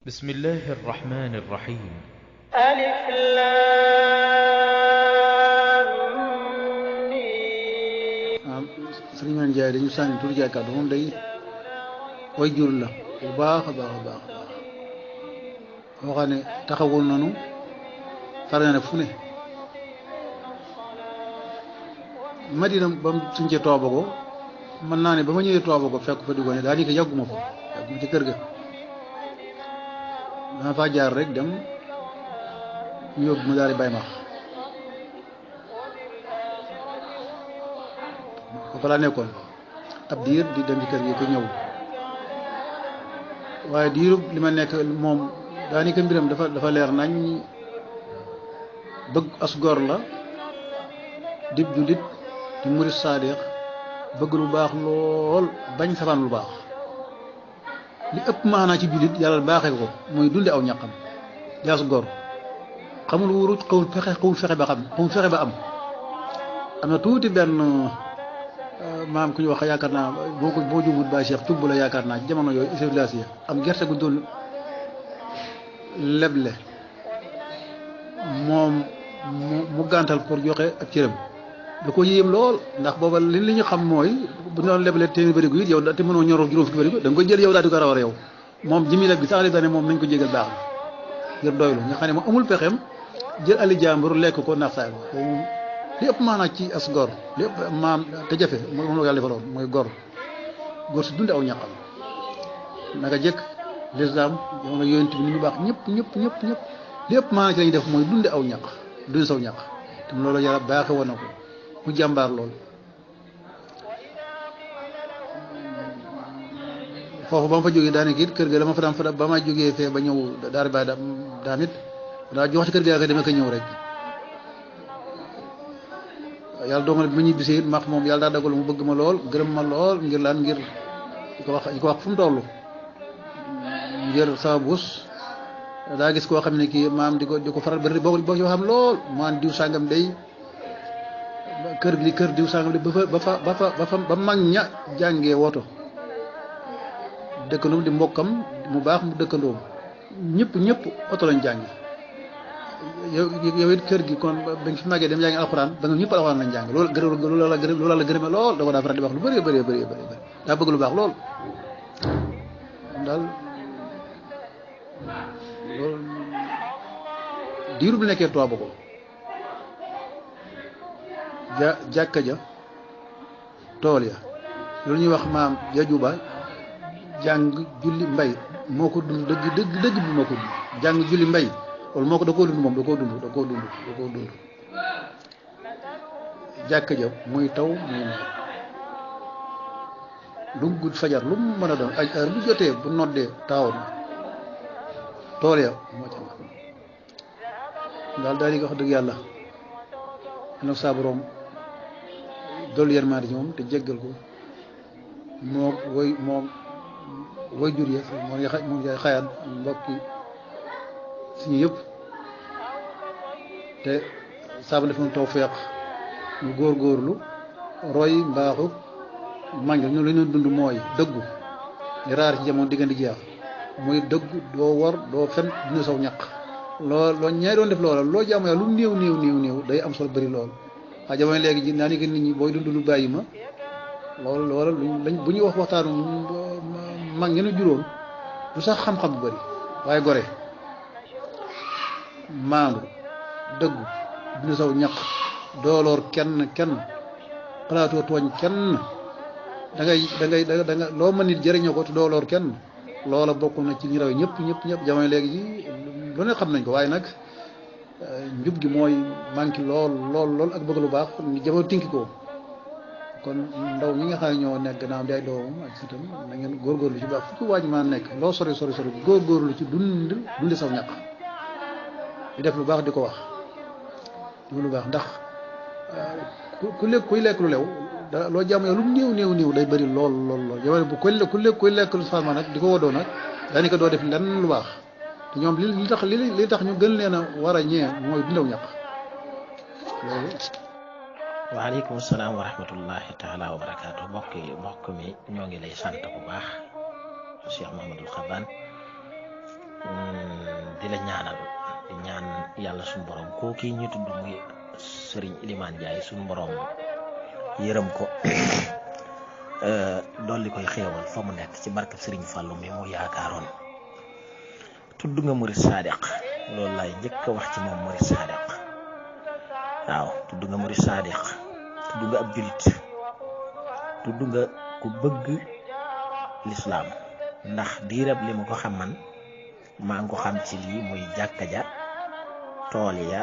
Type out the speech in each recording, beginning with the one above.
بسم الله الرحمن الرحيم. ألف لام ميم. sëriñ Mane Ndiaye dañu sànni tur jaaykat moom day way jur la bu baax a baax a baax boo xam ne taxawul nanu far na ne fu ne Madina ba mu suñcee Toobago mën naa ne ba ma ñëwee Toobago fekk fa diggoone daa ni ko yàgguma fa yàgguma ci kër ga dama faa jaar rek dem ñu yóbbu ma daal di bay max fa laa nekkoon ab diir di dem ci kër gi ko ñëw waaye diirub li ma nekk moom daanaka mbiram dafa leer nañ bëgg as gor la dib jullit di murit saadiq bëgg lu baax lool bañ safaan lu baax li ëpp maanaa ci jullit yàlla baaxee ko mooy dunde aw ñaqam di as gor xamul wuruj xamul fexe ba xam xamul fexe ba am na tuuti benn maam ku ñu wax yaakaar naa boo jumut ba Cheikh tubb la yaakaar naa ci jamono yooyu civilisation am gerte gu doon leble moom mu gàntal pour joxe ak cëram da ko yéem lool ndax booba li ñu xam mooy bu ñu doon leble téeméer bërigo it yow te mënoo ñoroo juróom fukki bërigo da nga koy jël yow daal di ko rawar yow moom jëmi leb bi sax li dane moom nañ ko jégal baax na ngir doylu nga xam ne moom amul pexem jël ali jàmbur lekk ko naax saay moom li ëpp maanaam ci as gor li ëpp maam te jafe moom la yàlla defaloon mooy gor si dunde aw ñaqam naka jëkk lislaam jamono yonent bi ni ñu baax ñëpp li ëpp maanaam ci lañuy def mooy dunde aw ñaq dunde saw ñaq te loolu yàlla baaxe woon na ko mu jàmbaar lool foofu ba ma fa jógee daanaka it kër ga dama fa daan fa ba ma jógee fee ba ñëw daara baay daamit daa jox ci kër ga dama ko ñëw rek yàlla doomal bi ma ñibbisee max moom yàlla daa dagal mu bëgg ma lool gërëm ma lool ngir laan ngir di ko wax fu mu toll ngir sama bus daa gis koo xam ne kii maam di ko faral bari boo ci waxam lool maan diw sàngam day kër diw sàngam day ba mag ña jàngee woto dëkkandoom di mbokkam mu baax mu dëkkandoom ñëpp oto lañ jàngi yow it kër gi kon ba nga fi màggee dem jàngi alxuraan ba nga ñëpp alxuraan lañ jàng loolu la gërëme lool da ko daa faral di wax lu bëri daa bëgg lu baax lool daal loolu diiru bi nekkee Tuubaa ko jàkka ja tool ya loolu ñuy wax maam jajuba jàng julli mbay moo ko dund dëgg bi moo ko dund jàng julli mbay loolu moo ko da koo dund moom da koo dund jàkka ja muy taw muy nawet lu mu gudd fajar lu mu mën a doon ay heure bu jotee bu noddee taawoon na tool ya moo ca daal di ko wax dëgg yàlla nag saa borom dolli yërmande ci moom te jéggal ko moom way jur ya moom yaay xayaat mbokki suñu yëpp te saaba def na tawfeex ñu góorgóorlu roy mbaaxu mag ñu la ñu dund mooy dëggu di raar ci jamono diggante jeex muy dëggu doo wor doo fen dina saw ñaq loo ñaay doon def loola loo jaamu yàlla lu néew day am solo bëri lool waaye jamono léegi ji naa ni nit ñi booy dund lu bàyyi ma loola bu ñuy wax waxtaanu mag ñenu juróom du sax xam-xam bu bëri waaye gore maandu dëggu dina saw ñaq dooloor kenn xalaatoo tooñ kenn da nga loo mën nit jëriñoo ko te dooloor kenn loola bokk na ci ñi raw ñëpp jamono léegi ji lu ne xam nañ ko waaye nag njub gi mooy manqué lool ak bëgg lu baax ni jamono tinki ko kon ndaw ñi nga xam ne ñoo nekk gannaaw di ay doomam ak sitam na ngeen góorgóorlu ci baax fu ci waaj maa nekk loo sori góorgóorlu ci dundi saw ñaq di def lu baax di ko wax lu baax ndax kuy lekk lu lew da loo jàmm yow lu néew day bëri lool jamono bu kuy lekk lu farma nag di ko woddoo nag daanaka doo def lenn lu baax te ñoom li tax ñu gën leen a war a ñee mooy dundaw ñaq loolu. waaleykum salaam wa rahmatullahi taala wa barakaatu mbokk mi ñoo ngi lay sant bu baax Cheikh Mouhamadul Xaban di la ñaanal di ñaan yàlla suñu borom koo kii ñu tudd muy Serigne Iliman Ndiaye suñu borom yërëm ko dolli koy xéewal fa mu nekk ci barkab Serigne Fallou mi mu yaakaaroon. tudd nga murid sadiq loolu laay njëkk a wax ci moom murid sadiq waaw tudd nga murid sadiq tudd nga ab julit tudd nga ku bëgg lislaam ndax diirab li ma ko xam man maa ngi ko xam ci lii muy jàkka ja tool ya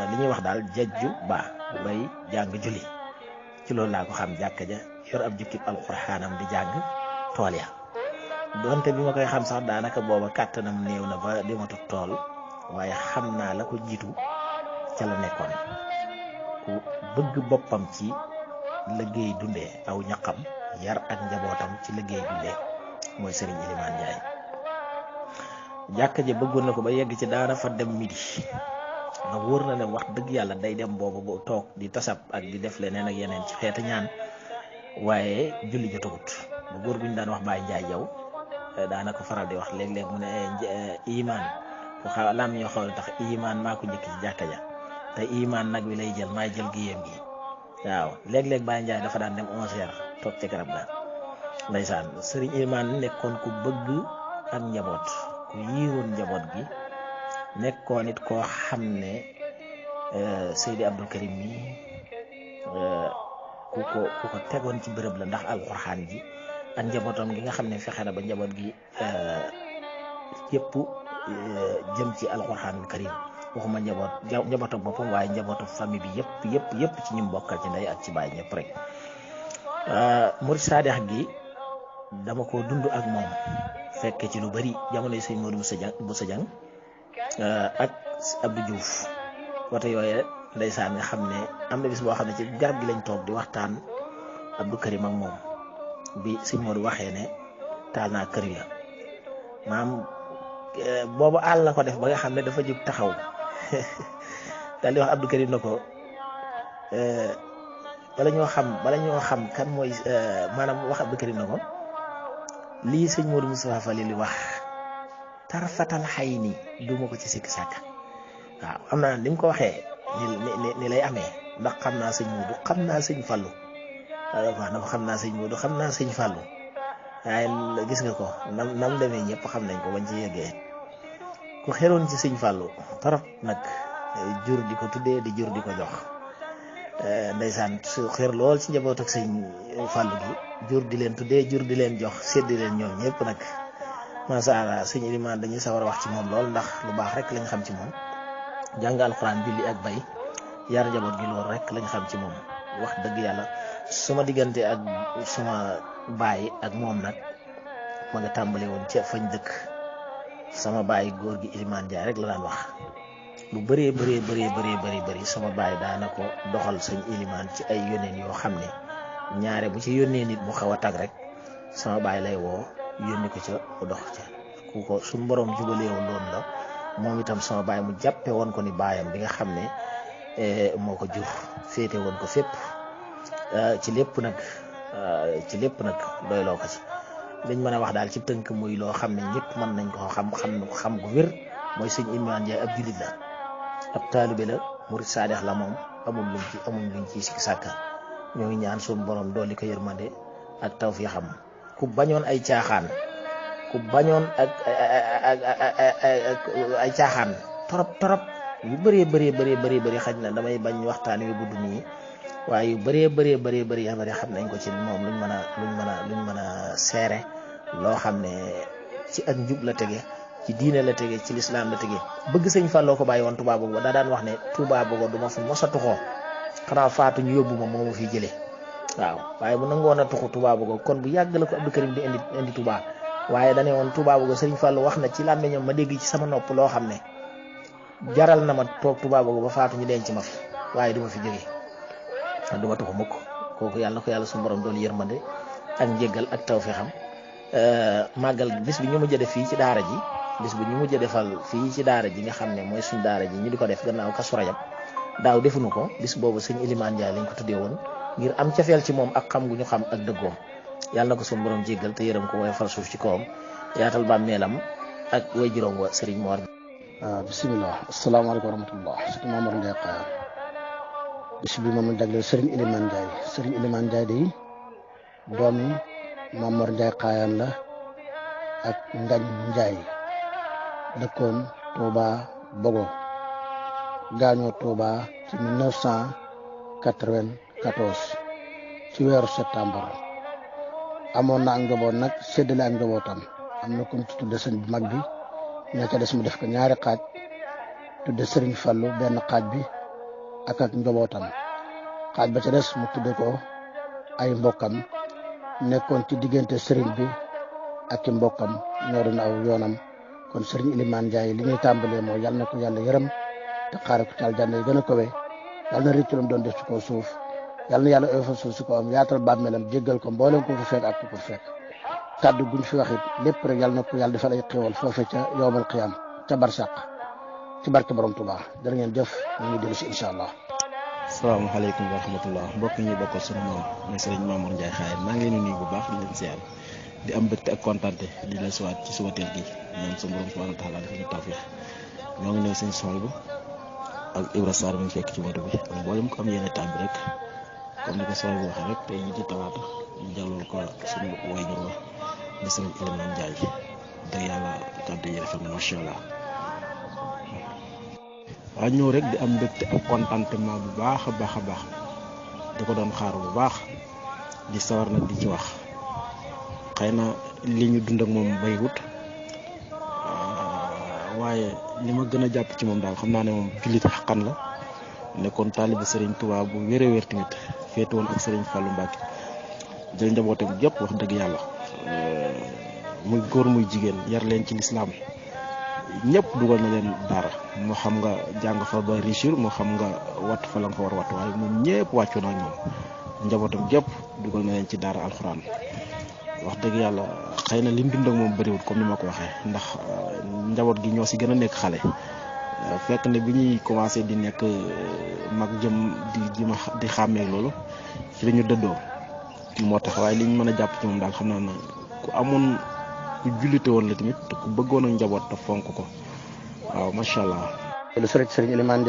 li ñuy wax daal jajju ba bay jàng julli ci loolu laa ko xam jàkka ja yor ab jukkib alxuraanam di jàng tool ya donte bi ma koy xam sax daanaka booba kàttanam néew na ba dematu tool waaye xam naa la ko jiitu ca la nekkoon ku bëgg boppam ci liggéey dundee aw ñaqam yar ak njabootam ci liggéey dundee mooy Serigne Iliman Ndiaye. jàkka ji bëggoon na ko ba yegg ci daana fa dem midi nga wóor na ne wax dëgg yàlla day dem boobu bu toog di tasab ak di def leneen ak yeneen ci xeeti ñaan waaye julli jotagut ba góor gu ñu daan wax Baye Ndiaye Jaw daana ko faral di wax léeg-léeg mu ne iman ku xaw lam ñoo xool tax iman maa ko njëkk ci jàkka ja te iman nag wi lay jël maay jël giyéem gi waaw léeg-léeg Baye Ndiaye dafa daan dem 11h toog ci garab ga ndeysaan Serigne Iliman nekkoon ku bëgg ak njaboot ku yiiroon njaboot gi nekkoon it koo xam ne Seydi Abdou Karim mi ku ko tegoon ci bërëb la ndax alxuraan ji ak njabootam gi nga xam ne fexe na ba njaboot gi yëpp jëm ci alxuraanul karim waxuma njabootam boppam waaye njabootam famille bi yëpp ci ñum bokkal ci ndey ak ci baay ñëpp rek. murid saadex gi dama ko dund ak moom fekke ci lu bari jamonoy sëñ Modou Boussa Dieng ak Abdou Diouf wata yooye ndeysaan nga xam ne am na bis boo xam ne ci garab gi lañ toog di waxtaan Abdou Karim ak moom bi sëñ Modou waxee ne taal naa kër ya maam boobu àll la ko def ba nga xam ne dafa jóg taxaw daal di wax Abdou Karim na ko bala ñoo xam kan mooy maanaam wax Abdou Karim na ko lii sëñ Modou Moustapha Fall li wax tarfatal xay ni duma ko ci sikk sàkk waaw xam naa ni mu ko waxee ni lay amee ndax xam naa sëñ Modou xam naa sëñ Fallu wax na ko xam naa sëñ Modou xam naa sëñ Fallu waaye gis nga ko nam demee ñëpp xam nañ ko bañ ci yeggee ku xeroon ci sëñ Fallu torop nag jur di ko tuddee di jur di ko jox ndeysaan su xër lool ci njaboot ak sëñ Fallu gi jur di leen tuddee jur di leen jox séddi leen ñoom ñëpp nag masha Allah sëñ Iliman dañuy sawar a wax ci moom lool ndax lu baax rek lañ xam ci moom jàng alxuraan julli ak bay yar njaboot gi loolu rek lañ xam ci moom wax dëgg yàlla suma diggante ak suma baay ak moom nag ma nga tàmbale woon ci fañ dëkk sama baay góor gi Iliman Ndiaye rek la daan wax lu bëree sama baay daana ko doxal sëñ Iliman ci ay yónneen yoo xam ne ñaare bu ci yónnee nit mu xaw a tag rek sama baay lay woo yónni ko ca mu dox ca ku ko suñu borom jubaleewoon loolu la moom itam sama baay mu jàppe woon ko ni baayam bi nga xam ne moo ko jur féete woon ko fépp ci lépp nag doyloo ko ci liñ mën a wax daal ci tënk muy loo xam ne ñëpp mën nañ ko xam gu wér mooy sëñ Iliman Ndiaye ab jullit la ab taalibe la murid saadex la moom amul luñ ci sikki sàkka ñoo ngi ñaan suñu borom dooli ko yërmande ak tawfiixam ku bañoon ay caaxaan ku bañoon ak ay caaxaan torop yu bëree xaj na damay bañ waxtaan wi gudd nii waaye yu bëree xam nañ ko ci moom luñ mën a seere loo xam ne ci ak njub la tege ci diine la tege ci lislaam la tege bëgg sëñ Falloo ko bàyyi woon Touba Bogo ba daa daan wax ne Touba Bogo du ma fi mos a tuxoo xanaa faatu ñu yóbbu ma moo ma fi jëlee waaw waaye bu nangoon a tuxu Touba Bogo kon bu yàgg la ko Abdou Karim di indi Touba waaye dane woon Touba Bogo sëñ Fallou wax na ci làmmiñam ma dégg ci sama nopp loo xam ne jaral na ma toog Touba Bogo ba faatu ñu denc ma fi waaye du ma fi jógee du ma tuxu mukk kooku yàlla ko yàlla suñu borom doon yërmande ak njéggal ak tawfeexam màggal bis bi ñu mujj a def fii ci daara ji bis bi ñu mujj a defal fii ci daara ji nga xam ne mooy suñ daara ji ñu di ko def gannaaw Kazu Rajab daaw defuñu ko bis boobu sëñ Iliman Ndiaye lañ ko tuddee woon ngir am cafeel ci moom ak xam gu ñu xam ak dëggoom yàlla na ko suñu borom jéggal te yërëm ko waaye fal suuf ci kawam yaatal bàmmeelam ak way juróom wa sëriñ Mor. bisimilah asalaamaaleykum wa rahmatullah sëriñ Mamour Ndiaye Khayane bis bi moom la jagleel sëriñ Elimane Ndiaye sëriñ Elimane Ndiaye day doomi Mamour Ndiaye Khayane la ak Ngañ Ndiaye dëkkoon Touba Bogo gaañoo Touba ci 1994 ci weeru septembre amoon na ak njaboot nag séddale ak njabootam am na ku mu tudde sëñ bu mag bi ña ca des mu def ko ñaari xaaj tudde sëriñ Fallu benn xaaj bi ak njabootam xaaj ba ca des mu tudde ko ay mbokkam nekkoon ci diggante sëriñ bi ak i mbokkam ñoo doon aw yoonam kon sëriñ Elimane Ndiaye li ñuy tàmbalee mooy yal na ko yàlla yërëm te xaare ko ci aljanna yi gën a kawe yal na rëcculam doon def ci kaw suuf yal na yàlla oyofal suuf si ko am yaatal bàmmeelam jéggal ko mboolem ko fi fekk ak ku ko fekk kàddu guñ fi wax it lépp rek yal na ko yàlla defal ay xéwal foofe ca yowmal qiyam ca barsàq ci barke borom Tuubaa jërë ngeen jëf ñu ngi dellu si incha allah. asalaamaaleykum wa rahmatullah mbokk ñi bokkal sunu maam mooy sëriñ Mamour Ndiaye Khayane maa ngi leen di nuyu bu baax di leen ziar di am mbégte ak kontaante di leen siwaat ci suba teel gi ñoom suñu borom subhanahu wa taala dafa ñu tawfiix ñoo ngi nuyu sëñ Sohaybu ak Ibra Sarr mi fekk ci moto bi ak mboolem ko am yenn temps bi rek comme ni ko Sohaybu waxee rek tey ñu ci talaata ñu jàllal ko suñu waajur wa di sëriñ Elimane Ndiaye dëgg yàlla kàddu yi rafet na macha allah. waaw ñëw rek di am mbégte ak contentement bu baax a baax di ko doon xaar bu baax di sawar nag di ci wax xëy na li ñu dund ak moom baywut waaye li ma gën a jàpp ci moom daal xam naa ne moom jullit xaqan la nekkoon taalibe Serigne Touba bu wér a wér tamit féete woon ak Serigne Fallou Mbacke jël njabootam yëpp wax dëgg yàlla muy góor muy jigéen yar leen ci lislaam ñëpp dugal na leen daara moo xam nga jàng fa ba réussir moo xam nga watt fa la nga fa war a watt waaye moom ñëpp wàccu naa ñoom njabootam gépp dugal na leen ci daara alxuraan wax dëgg yàlla xëy na lim dund ak moom bëriwul comme ni ma ko waxee ndax njaboot gi ñoo si gën a nekk xale fekk ne bi ñuy commencé di nekk mag jëm di xàmmeeg loolu ci la ñu dëddoo moo tax waaye li ñu mën a jàpp ci moom daal xam naa ne ku amoon ku jullite woon la tamit te ku bëggoon ak njaboot te fonk ko waaw macha allah. lu sori ci Serigne Elimane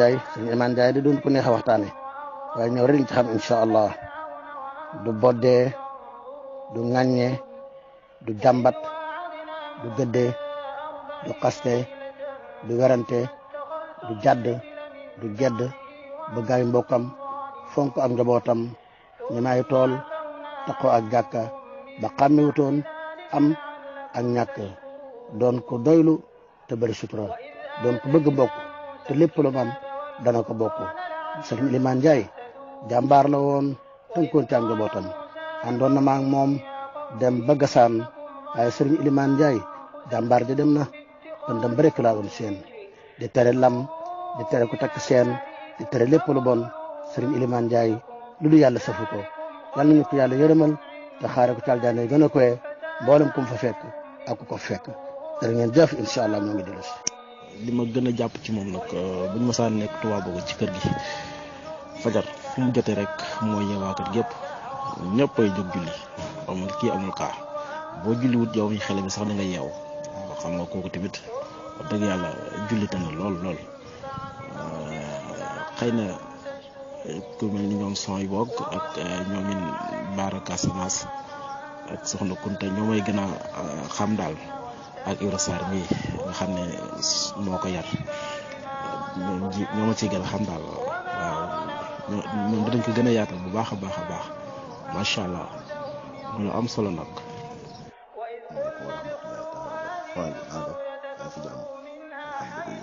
Ndiaye di doon ko neex a waxtaane waaye ñëw rek liñ ci xam incha allah du boddee du ŋàññe du jàmbat du gëddee du xaste du werante du jàdd du gedd bëgg ay mbokkam fonk ak njabootam ñemaay tool taxoo ak jàkka ba xàmmewutoon am ak ñàkk doon ko doylu te bëri sutura doon ko bëgg bokk te lépp lu am dana ko bokk Serigne Elimane Ndiaye jàmbaar la woon tënkoon ci ak njabootam àndoon na ma ak moom dem ba Gassane waaye Serigne Elimane Ndiaye jàmbaar ja dem na kon dem bëri laa woon seen di tere lam di tere ku takk seen di tere lépp lu bon Serigne Elimane Ndiaye lu du yàlla safu ko yal nañu ko yàlla yërëmal te xaare ko ci aljanna yi gën a koy mboolem ku mu fa fekk ak ku ko fekk jërë ngeen jëf incha allah ñoo ngi dellu si. li ma gën a jàpp ci moom nag buñ ma saan nekk Touba Bogo ci kër gi fajar fu mu jotee rek mooy yeewaa kër gépp ñëpp ay jóg julli amul kii amul kaa boo julliwut yow mi xele bi sax da nga yeew xam nga kooku tamit wax dëgg yàlla jullite na lool xëy na ku mel ni ñoom son yi boog ak ñoomin Baara Casamance ak soxna Kunta ñoo may gën a xam daal ak Ibra Sarr mii nga xam ne moo ko yar ñoo ma ciy gën a xam daal waaw ñoom dinañ ko gën a yaatal bu baax a baax macha allah lu am solo nag. li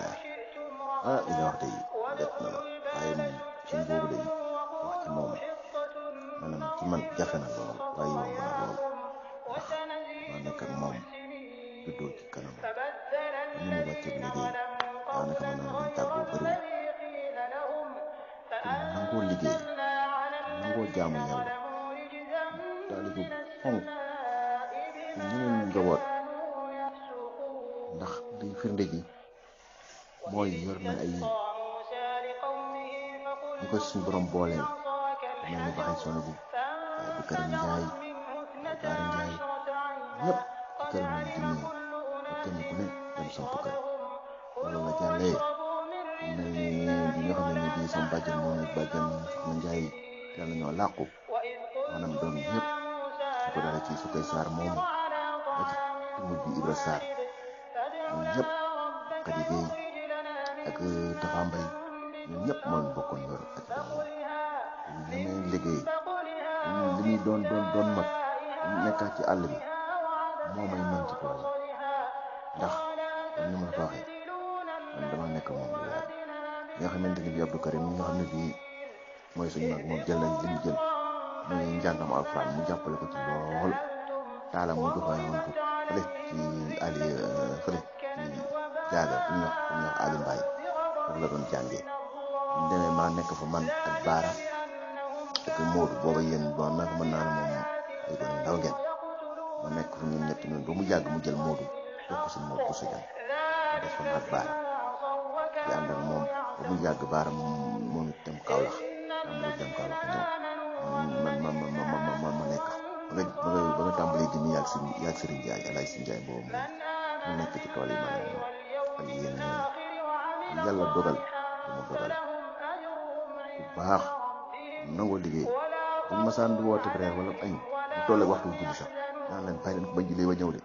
nga wax tey jot na la waaye moom suñ boobu day wax ci moom maanaam ci man jafe na lool waaye yomb na lool ndax maa nekk ak moom juddoo ci kanam ni mu wàcceeg liggéey daanaka mën naa luñ tàggoo bëriwul ku nangoo liggéey nangoo jaamu yàlla taalibu fonk ku ñeneen njaboot ndax di firnde ji mooy yor na ay ñu ko suñu borom booleel mel ni baxay sono bi waaye du Karim Njaay Baara Njaay ñëpp ci kër lañ dimmee ba kenn ku ne dem samp kër loolu la jàllee mel ni bi nga xam ne bii sama bàjjen moom it bàjjen Soxna Njaay yàlla ñoo làqu maanaam doom ñëpp di ko dara ci Sukay Sarr moomu ba ci tumul bi Ibra Sarr ñun ñëpp Xadi Géey ak Tafa Mbay ñun ñëpp moo leen bokkoon yor ak doomam li may liggéey li muy doon mag nekkaat ci àll bi moo may mën ci tool ndax ni ma la ko waxee man dama nekk moom lu yàgg nga xamante ni bi Abdou Karim mi nga xam ne bii mooy suñu mag moom jël nañ li mu jël muy njàngam alxuraan mu jàppale ko ci lool taala mu joxoon woon ko fële ci Ali fële ci jaaga bu ñuy wax Ali Mbaye foofu la doon jàngee ñu demee maa nekk fa man ak Baara ak Modou booba yéen bon nag mën naa ne moom ay doon ndaw ngeen ma nekk fa ñun ñetti ñun ba mu yàgg mu jël Modou jox ko suñu Modou Bousso Dieng ma def fa maag Baara di ànd ak moom ba mu yàgg Baara moom it dem Kaolack tàmbali dem Kaolack ñëw ma nekk ba nga tàmbali gi nii yàgg Serigne Ndiaye El Hadj Serigne Ndiaye boobu moom mu nekk ci tool yi ma ne moom ak yéen ñoom yàlla dogal dama dogal bu baax nangoo liggéey buñ masaan di woote reer wala añ bu toll ak waxtu julli sax naan leen bàyyi leen ko ba jullee ba ñëw de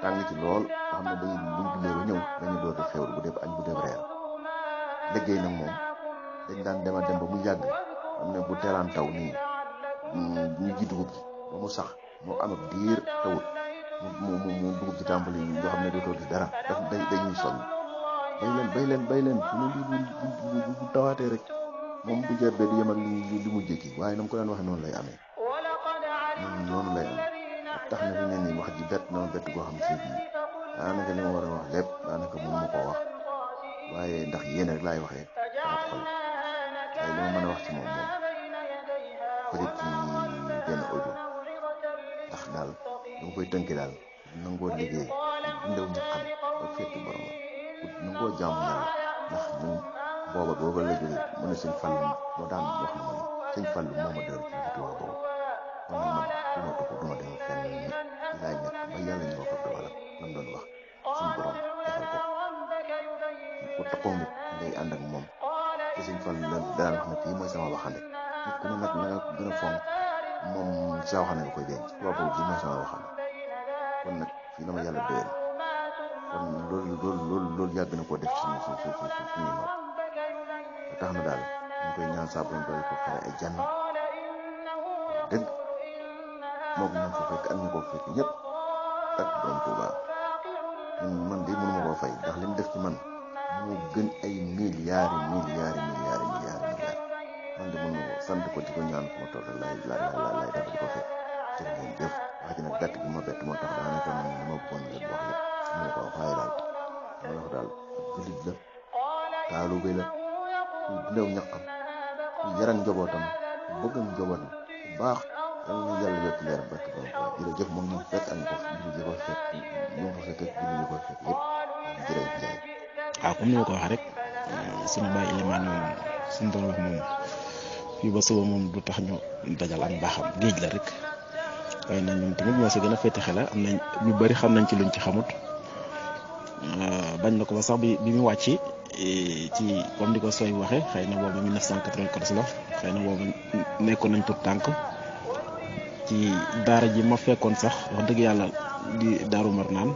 tàng ci lool nga xam ne buñ jullee ba ñëw dañu door di xewlu bu dee añ bu dee reer liggéey nag moom dañ daan dem ba mu yàgg xam ne bu teelaan taw nii ñu ji dugub ji ba mu sax moo am ak diir tawut mu dugub ci tàmbali yi nga xam ne dootoo gis dara dañuy sonn bay leen fu ne lii bu tawaatee rek moom du jër be du yem ak li mu jékki waaye na mu ko daan waxee noonu lay amee noonu lay amee tax na fi ne nii wax ji bett na ma bett goo xam si bii daanaka li ma war a wax lépp daanaka mënu ma koo wax waaye ndax yéen rek laay waxee ak xol waaye li ma mën a wax ci moom peut-être ci benn audio ndax daal dama koy tënkee daal nangoo liggéey dundew ñu xam ba fekk borom nangoo jaamu yàlla ndax ñun booba la jógee mu ne sëñ Fallu moo daan wax na ma ni sëñ Fallu moo ma dër ci Tuubaa boobu kon nag man du ma tukku du ma dem fenn ni laay nekk ba yàlla ñu ko dogalam lam doon wax suñu borom defal ko ku taxaw nit ngay ànd ak moom te sëñ Fallu la daan wax ne kii mooy sama waxande nit ku ne nag na nga gën a fonk moom sa waxande nga koy denc Tuubaa boobu kii mooy sama waxande kon nag fii la ma yàlla doyal kon loolu yàgg na koo def suñuy nopp tax na daal ñu koy ñaan saa borom doole ko xare ay jànn dëgg moom ñoom fa fekk ak ñu ko fekk ñëpp ak borom Tuuba man de mënuma koo fay ndax li mu def ci man moo gën ay milliards man de mënuma ko sant ko di ko ñaan fu ma toll lay def di ko fekk jërë ngeen jëf wax ji nag bett bi ma bett moo tax daanaka man li ma bëggoon leen wax lépp moo ko wax waaye daal dama wax daal jullit la taalube la ku néew ñaqam ku yaran njobootam ku bëggam njoboot la ku baax yal na yàlla yokk leeram barke borom ko jërëjëf moom ñu fekk ak ko jullit yi ko fekk ñu ko fekk jullit yi ko fekk yëpp jërëjëf Njaay waaw comme ni ma ko wax rek suñu bàyyi ilimaan moom suñu doon wax moom fii ba suba moom du tax ñu dajal am baaxam géej la rek waaye nag ñun tamit ñoo si gën a féete xel am nañ ñu bari xam nañ ci luñ ci xamut bañ na ko ba sax bi mu wàcc ci comme di ko sooy waxee xëy na boobu 1994 la xëy na boobu nekkoon nañ tout tànk ci daara ji ma fekkoon sax wax dëgg yàlla di Daaru Marnaan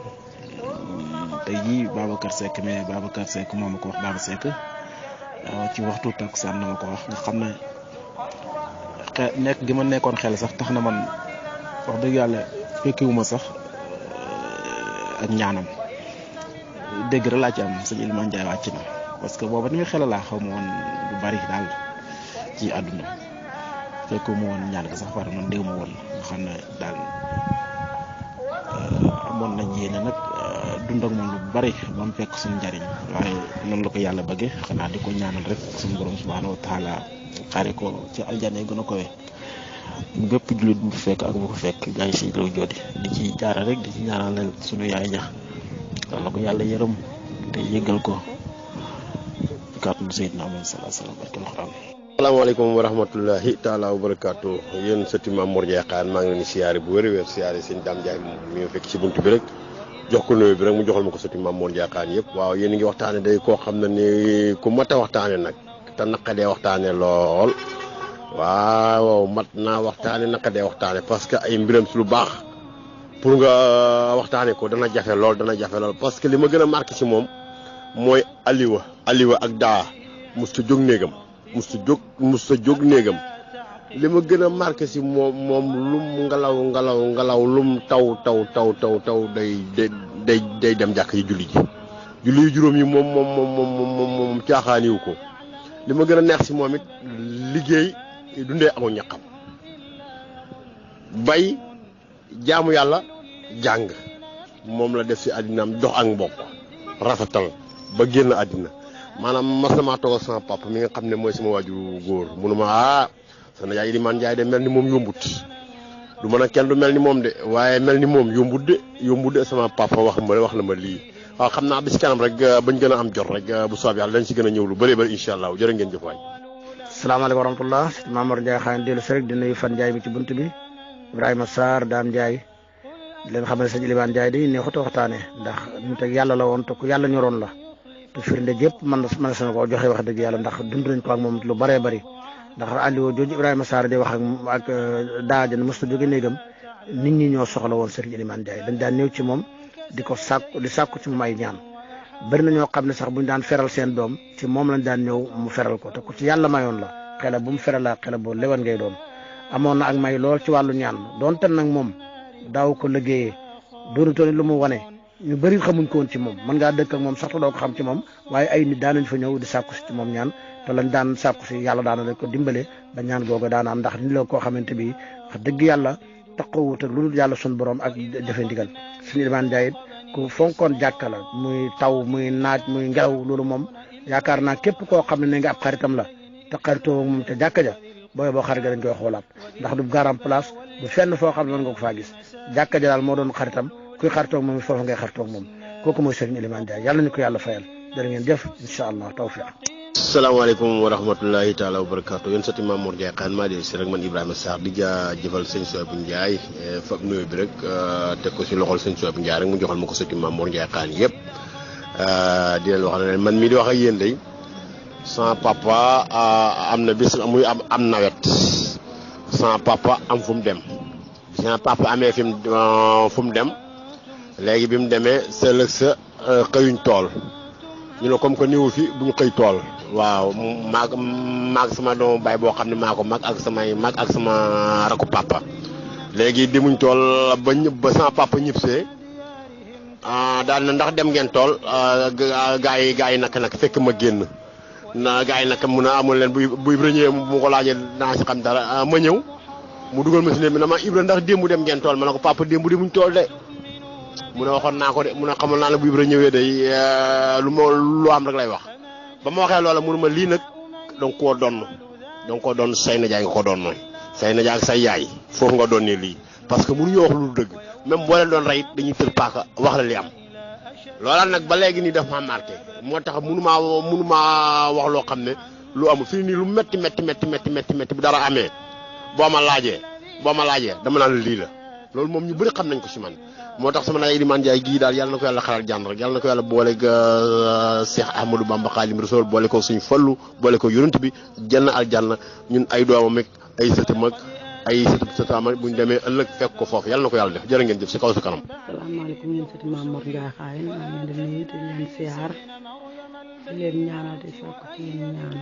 tey jii Babacar Seck mais Babacar Seck moo ma ko wax Baba Seck ci waxtu takkusaan na ma ko wax nga xam ne nekk gi ma nekkoon xel sax tax na man wax dëgg yàlla fekkiwuma sax ak ñaanam dégg rek laa ci am sëñ Iliman Ndiaye wàcc na parce que booba ni muy xel laa xaw ma woon lu bari daal ci àdduna fekkiwuma woon ñaan gi sax far man déw ma woon nga xam ne daal amoon nañ yéene nag dund ak moom lu bari ba mu fekk suñu njariñ waaye noonu la ko yàlla bëggee xanaa di ko ñaanal rek suñu borom subhanahu wa taala xaare ko ci aljana yi gën a kowe bépp jullit bu fekk ak bu ko fekk jaay si law joodi di ci jaara rek di ci ñaanal suñu yaay ñax walla ko yàlla yërëm te yëggal ko ci kàttanu Seydina Muhammad sallallahu alayhi wa sallam barke alxuraan asalaamaaleykum wa rahmatullahi taala wa barakaatu yéen sëti Maam Mor Ndiaye Xaan maa ngi leen di siyaare bu wér-wér siyaare sëñ Dame Ndiaye mi ngi fekk ci buntu bi rek jox ko nuyoo bi rek mu joxal ma ko sëti Maam Mor Ndiaye Xaan yëpp waaw yéen ngi waxtaane day koo xam ne ni ku mat a waxtaane nag te naqadee waxtaane lool waaw mat naa waxtaane naqadee waxtaane parce que ay mbiram si lu baax pour nga waxtaane ko dana jafe lool parce que li ma gën a marqué ci moom mooy aliwa ak daa musta jóg néegam musta jóg néegam li ma gën a marqué si moom lum ngelaw lum taw day dem jàkk yi julli yu juróom yi moom caaxaaniwu ko li ma gën a neex si moom it liggéey dundee amu ñaqam bay jaamu yàlla jàng moom la def si àddinaam dox ak mbokk rafetal ba génn àddina maanaam mas na maa toog ak sama papa mi nga xam ne mooy sama waajuru góor munuma sana yaay Ilimaan Njaay de mel ni moom yombut du mën a kenn du mel ni moom de waaye mel ni moom yombut de sama papa wax na ma lii waaw xam naa bi si kanam rek bañ gën a am jot rek bu soob yàlla dañ si gën a ñëw lu bëree bëri incha allah jërë ngeen jëf waay. salaamaaleykum wa rahmatullah Maam Mor Ndiaye Xaan dellu si rek di nuyu Fan Ndiaye mi ci bunt bi Ibrahima Sarr Dame Ndiaye di leen xamal sëñ Ilimaan Njaay di neexut a waxtaane ndax nit ak yàlla la woon te ku yàlla ñoroon la te firnde jëpp man na koo joxe wax dëgg yàlla ndax dund nañ ko ak moom lu bëree bëri ndax Aliou jooju Ibrahima Sarr di wax ak daa jën mos a jóge néegam nit ñi ñoo soxla woon sëriñ Ilimaan Njaay dañ daan ñëw ci moom di sàkku ci moom ay ñaan bëri na ñoo xam ne sax buñ daan feral seen doom ci moom lañ daan ñëw mu feral ko te ku ci yàlla mayoon la xela bu mu feral xela boo lewan ngay doon amoon na ak may lool ci wàllu ñaan doonte nag moom daaw ko liggéeyee doonutoon lu mu wane ñu bëri xamuñ ko woon ci moom mën ngaa dëkk ak moom sax doo ko xam ci moom waaye ay nit daanañ fa ñëw di sàkku si ci moom ñaan te lañ daan sàkku si yàlla daana lañ ko dimbale ba ñaan googu daana am ndax ni la koo xamante bi wax dëgg yàlla taxawut ak lu dul yàlla sun borom ak jëfe ndigal suñu Ilimaan Njaay ku fonkoon jàkka la muy taw muy naaj muy ngelaw loolu moom yaakaar naa képp koo xam ne nga ab xaritam la te xaritoo moom te jàkka ja boo xarit ga dañ koy xoolaat ndax du garam place du fenn foo xam ne mën nga ko faa gis jàkka ja daal moo doon xaritam kuy xaritoog moom foofu ngay xaritoog moom kooku mooy sëriñ Ilimaan Njaay yàlla ñu ko yàlla fayal jërë ngeen jëf incha allah tawfiq. salaamaaleykum wa rahmatullahi taala wa barakaatu yéen sëti Maam Mor Ndiaye Xaan maa di si rek man Ibrahima Sarr di jëfal sëñ Souhaïbou Ndiaye fab nuyoo bi rek teg ko si loxol sëñ Souhaïbou Ndiaye rek mu joxal ma ko sëti Maam Mor Ndiaye Xaan yëpp di leen wax ne man mii di wax ak yéen day sama papa am na bis muy am nawet sama papa am fu mu dem sama papa amee fu mu dem léegi bi mu demee sa lëg sa xëyuñ tool ñu ne comme que niwu fi bu ñu xëy tool waaw maag sama doomu baay boo xam ne maa ko mag ak samay mag ak sama rakku papa léegi demuñ tool ba sama papa ñibbisee daal na ndax dem ngeen tool gaa yi naka fekk ma génn na gaa yi naka mun a amul leen bu Ibra ñëwee mu ko laajee naa si xam dara ma ñëw mu dugal ma si ne bi na ma Ibra ndax démb dem ngeen tool ma ne ko papa démb demuñ tool de mu ne waxoon naa ko de mu ne xamal naa la bu Ibra ñëwee day lu am rek lay wax ba ma waxee loola mënu ma lii nag danga koo doon say na jaay nga ko doon nooy say na jaay ak say yaay foofu nga doon ne lii parce que mënuñoo wax lu dëgg même boo leen doon rey it dañuy tël paaka wax la li am loola nag ba léegi nii daf ma marqué moo tax mënumaa wax loo xam ne lu amul fii nii lu métti bu dara amee boo ma laajee dama naan lii la loolu moom ñu bëri xam nañ ko si man moo tax sama Ilimaan Njaay gii daal yàlla na ko yàlla xaral jànn rek yàlla na ko yàlla boole Cheikh Ahmadou Bamba Xaadimu Rasuul boole ko suñu fallu boole ko yonent bi janna aljanna ñun ay doomam ak ay sëtam ak ay sëtaam buñ demee ëllëg fekk ko foofu yàlla na ko yàlla def jërë ngeen jëf si kaw si kanam. salaamaaleykum yéen sëti Maam Mor Ndiaye Xaan maa ngi leen di nuyu di leen siyaar di leen ñaanal di sokk ci yéen ñaan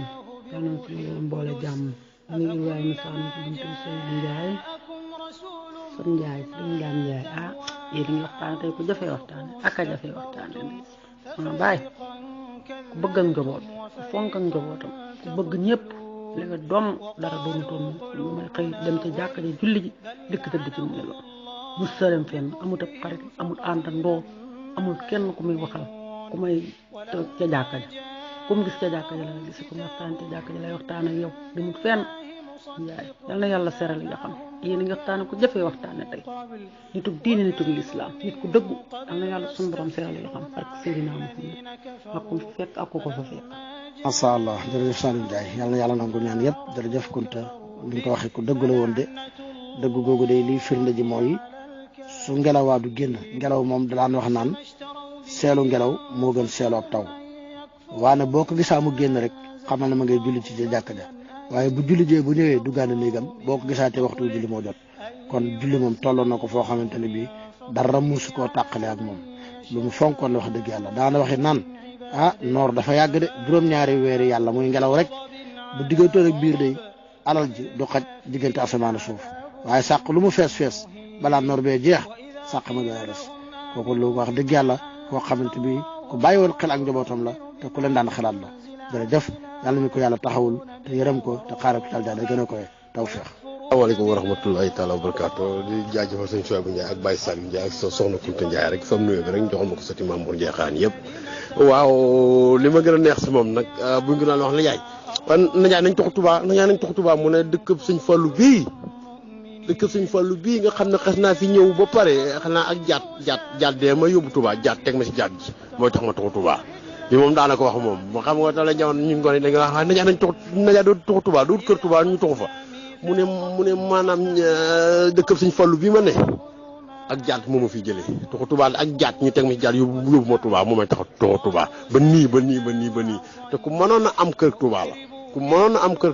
yal na suñu yoon boole jàmm ñu Ibrahima Sarr ci buntu Souhaïbou Ndiaye Sën Ndiaye Sëriñ Dame Ndiaye yéen ñi waxtaan tey ku jafee waxtaane ak a jafee waxtaane baay ku bëgg ak njaboot ku fonk ak njabootam ku bëgg ñëpp li nga doom dara doonutoon lu may xëy dem ca jàkka ji julli ji dikk tëdd ci nelaw mu sërem fenn amut ab xarit amut àndandoo amul kenn ku muy waxal ku may ca jàkka ja ku mu gis ca jàkka ja la gis ku mu waxtaan ca jàkka ja lay waxtaan ak yow demut fenn Njaay yal na yàlla seral ya xam yéen a ngi waxtaane ku jafee waxtaane tey nitug diine nitug lislaam nit ku dëggu am na yàlla suñu borom seexal yoo xam parce que Seydina Muhammad ak ku fekk ak ku ko fa fekk. macha allah jërëjëf Saliou Ndiaye yal na yàlla nangu ñaan yëpp jërëjëf Kunta ni nga ko waxee ku dëggu la woon de dëgg googu de liy firnde ji mooy su ngelawaa du génn ngelaw moom daan wax naan seelu ngelaw moo gën seelu ab taw waane boo ko gisaa mu génn rek xamal na ma ngay julli ci jàkka ja waaye bu julli jee bu ñëwee duggaane néegam boo ko gisaatee waxtu julli moo jot kon julli moom tolloon na ko foo xamante ne bii dara musu koo tàqale ak moom lu mu fonkoon la wax dëgg yàlla daana waxi naan noor dafa yàgg de juróom-ñaari weeri yàlla muy ngelaw rek bu diggantoo ak biir day alal ji du xaj diggante asamaan suuf waaye sàq lu mu fees balaa noor bee jeex sàq ma doy des kooku lu wax dëgg yàlla koo xamante bi ku bàyyi woon xel ak njabootam la te ku leen daan xalaat la jërëjëf yàlla mi ko yàlla taxawul te yërëm ko te xaaral ko daal gën a koy tawfeex. asalaamaaleykum wa rahmatulahi taala wa barakaatu di jaajëfal sëñ Souhaïbou Ndiaye ak Baye Saliou Ndiaye ak soxna Kounta Ndiaye rek fam nuyoo bi rek joxal ma ko sëti Maam Mor Ndiaye xaan yëpp waaw li ma gën a neex si moom nag buñ ko naan wax Ndiaye Ndiaye nañ toxu Touba mu ne dëkkëb sëñ Fallu bii nga xam ne xas naa fi ñëw ba pare xanaa ak jaat dee ma yóbbu Touba jaat teg ma si jaat ji mooy tax ma toxu Touba li moom daanaka wax moom ma xam nga da la jamono ñu ngi ko ne da nga wax Ndiaye nañ toxu Touba du kër Touba ñu toxu fa mu ne maanaam dëkkëb sëñ Fallu bii ma ne ak jaat moo ma fi jëlee toxu Touba ak jaat ñu teg ma si jaat yóbbu ma Touba moo may tax toxu Touba ba nii te ku mënoon a am kër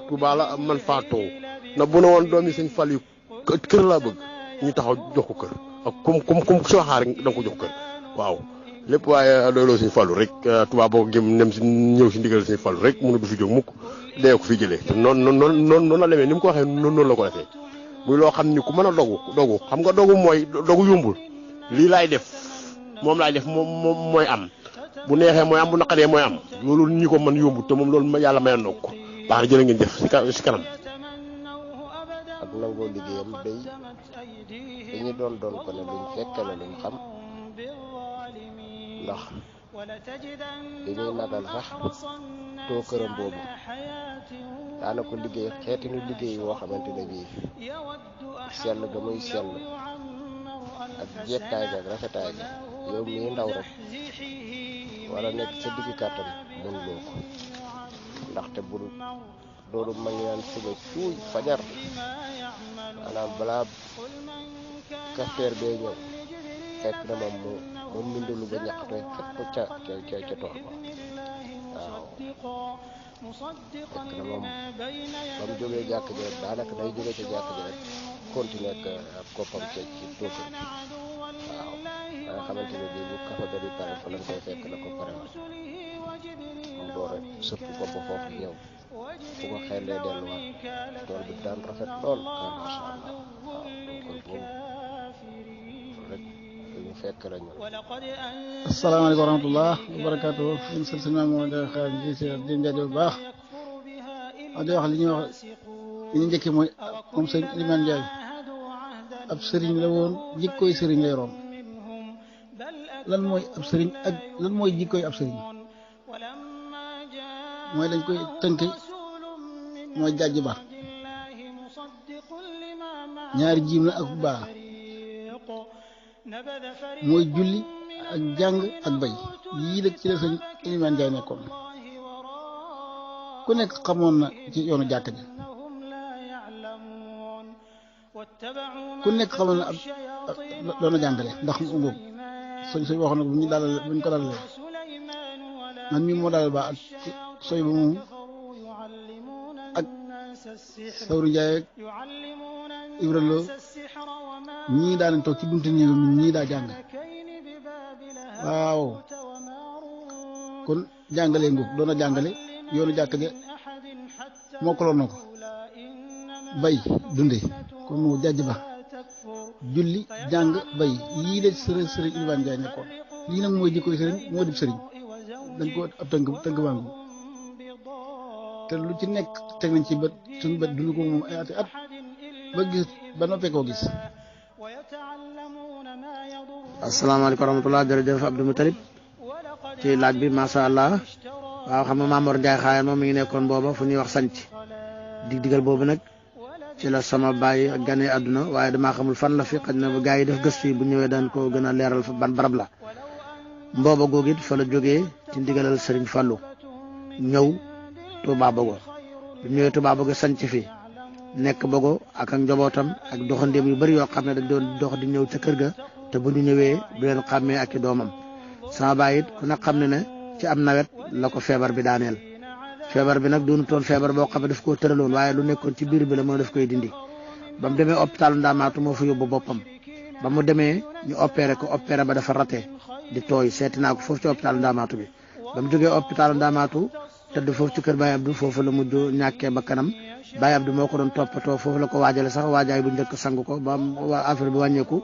Touba la man faa toxu na bu ne woon doomi sëñ Fallu kër laa bëgg ñu taxaw jox ko kër ak kum si waxaa rek da nga ko jox kër waaw lépp waaye dooloo sëñ Fallu rek Touba boo ko nem si ñëw si ndigal sëñ Fallu rek mu ne du fi jóg mukk dee ko fi jëlee te noonu la demee ni mu ko waxee noonu la ko defee muy loo xam ni ku mën a dogu xam nga dogu yombul lii laay def moom mooy am bu neexee mooy am bu naqaree mooy am loolu ñi ko mën yombul te moom loolu yàlla mayoon na ko baax na jërë ngeen jëf si kanam. ak nangoo liggéeyam day dañu doon ko ne luñ fekke la luñ xam ndax li muy nagal sax too këram boobu daana ko liggéey xeeti nu liggéey woo xamante ne bii sell ga muy sell ak jekkaay ga ak rafetaay ga yow mii ndaw rek wala nekk sa digg kàttan mun loo ko ndaxte bu loolu ma ngi naan suba cuuy fajar maanaam balaa kafteer bee ñëw fekk na moom mindalu ba ñaq tooy fépp ca tool ba waaw fekk na moom ba mu jógee jàkk ji rek daanaka day jógee ca jàkk ji rek continuer ak koppam ci tóokër bi waaw da nga xamante ne bii bu kafa ga di pare fa lañ koy fekk na ko pare mu door a surtout ko ba foofu ñëw bu ko xelee delluwaat tool bi daan rafet lool macha allah waaw kon boobu rek ñu fekk la ñu. asalaamaaleykum wa rahmatulah wa barakaatu ñun sëñ Maam Mor Ndiaye xaar di si di jaajëf bu baax di wax li ñuy wax li ñu njëkkee mooy moom sëñ Elimane Ndiaye ab sëriñ la woon jikkooy sëriñ lay roon lan mooy ab sëriñ ak lan mooy jikkooy ab sëriñ mooy dañ koy tënke mooy jàjj ba ñaari jiim la ak baa mooy julli ak jàng ak bay yii nag ci la sëñ Elimane Ndiaye nekkoon ku nekk xamoon na ci yoonu jàkk ji ku nekk xamoon na ab doon na jàngale ndax mu ungóob soñ waxoon na ko bu ñu ko dalalee man mii moo dalal ba ak soy ba moom ak Sawru Ndiaye ak Ibra Lo ñii daa nañ toog ci buntu néegam ñii daa jàng waaw kon jàngale ngóob doon na jàngale yoonu jàkk ja mokkaloon na ko bay dunde kon moo jàjj ba julli jàng bay yii de sëriñ Elimane Ndiaye nekkoon lii nag mooy jikkoy sëriñ moo dib sëriñ dañ ko ab tënk bàngu te lu ci nekk teg nañ ci bët suñu bët dund ko moom ay ati at ba gis ba noppee koo gis. asalaamaaleykum wa rahmatulah jërëjëf Abdou Moutalib ci laaj bi macha allah waaw xam nga Maam Mor Ndiaye xaayal moom mi ngi nekkoon booba fu ñuy wax sanc digal boobu nag ci la sama baay gane àdduna waaye damaa xamul fan la fi xaj na ba gaa yi def gëstu yi bu ñëwee daan ko gën a leeral fa ban barab la. Mbooba googu it fa la jógee ci ndigalal Serigne Fallou ñëw Touba Bogo bu ñëwee Touba Bogo sanc fi nekk Bogo ak njabootam ak doxandéem yu bari yoo xam ne dañ doon dox di ñëw ca kër ga te bu ñu ñëwee du leen xàmmee ak i doomam. sama baay it ku ne xam ne ci am nawet la ko feebar bi daaneel feebar bi nag doonu toon feebar boo xam ne daf koo tëraloon waaye lu nekkoon ci biir bi la moo daf koy dindi ba mu demee hôpital Ndamaatu moo fa yóbbu boppam ba mu demee ñu opéré ko opéré ba dafa raté di tooy seeti naa ko foofu ci hôpital Ndamaatu bi ba mu jógee hôpital Ndamaatu tëdd foofu ci kër Baye Abdou foofu la mujj ñàkkee ba kanam Baye Abdou moo ko doon toppatoo foofu la ko waajale sax waajaay bu njëkk sang ko ba affaire bi wàññeeku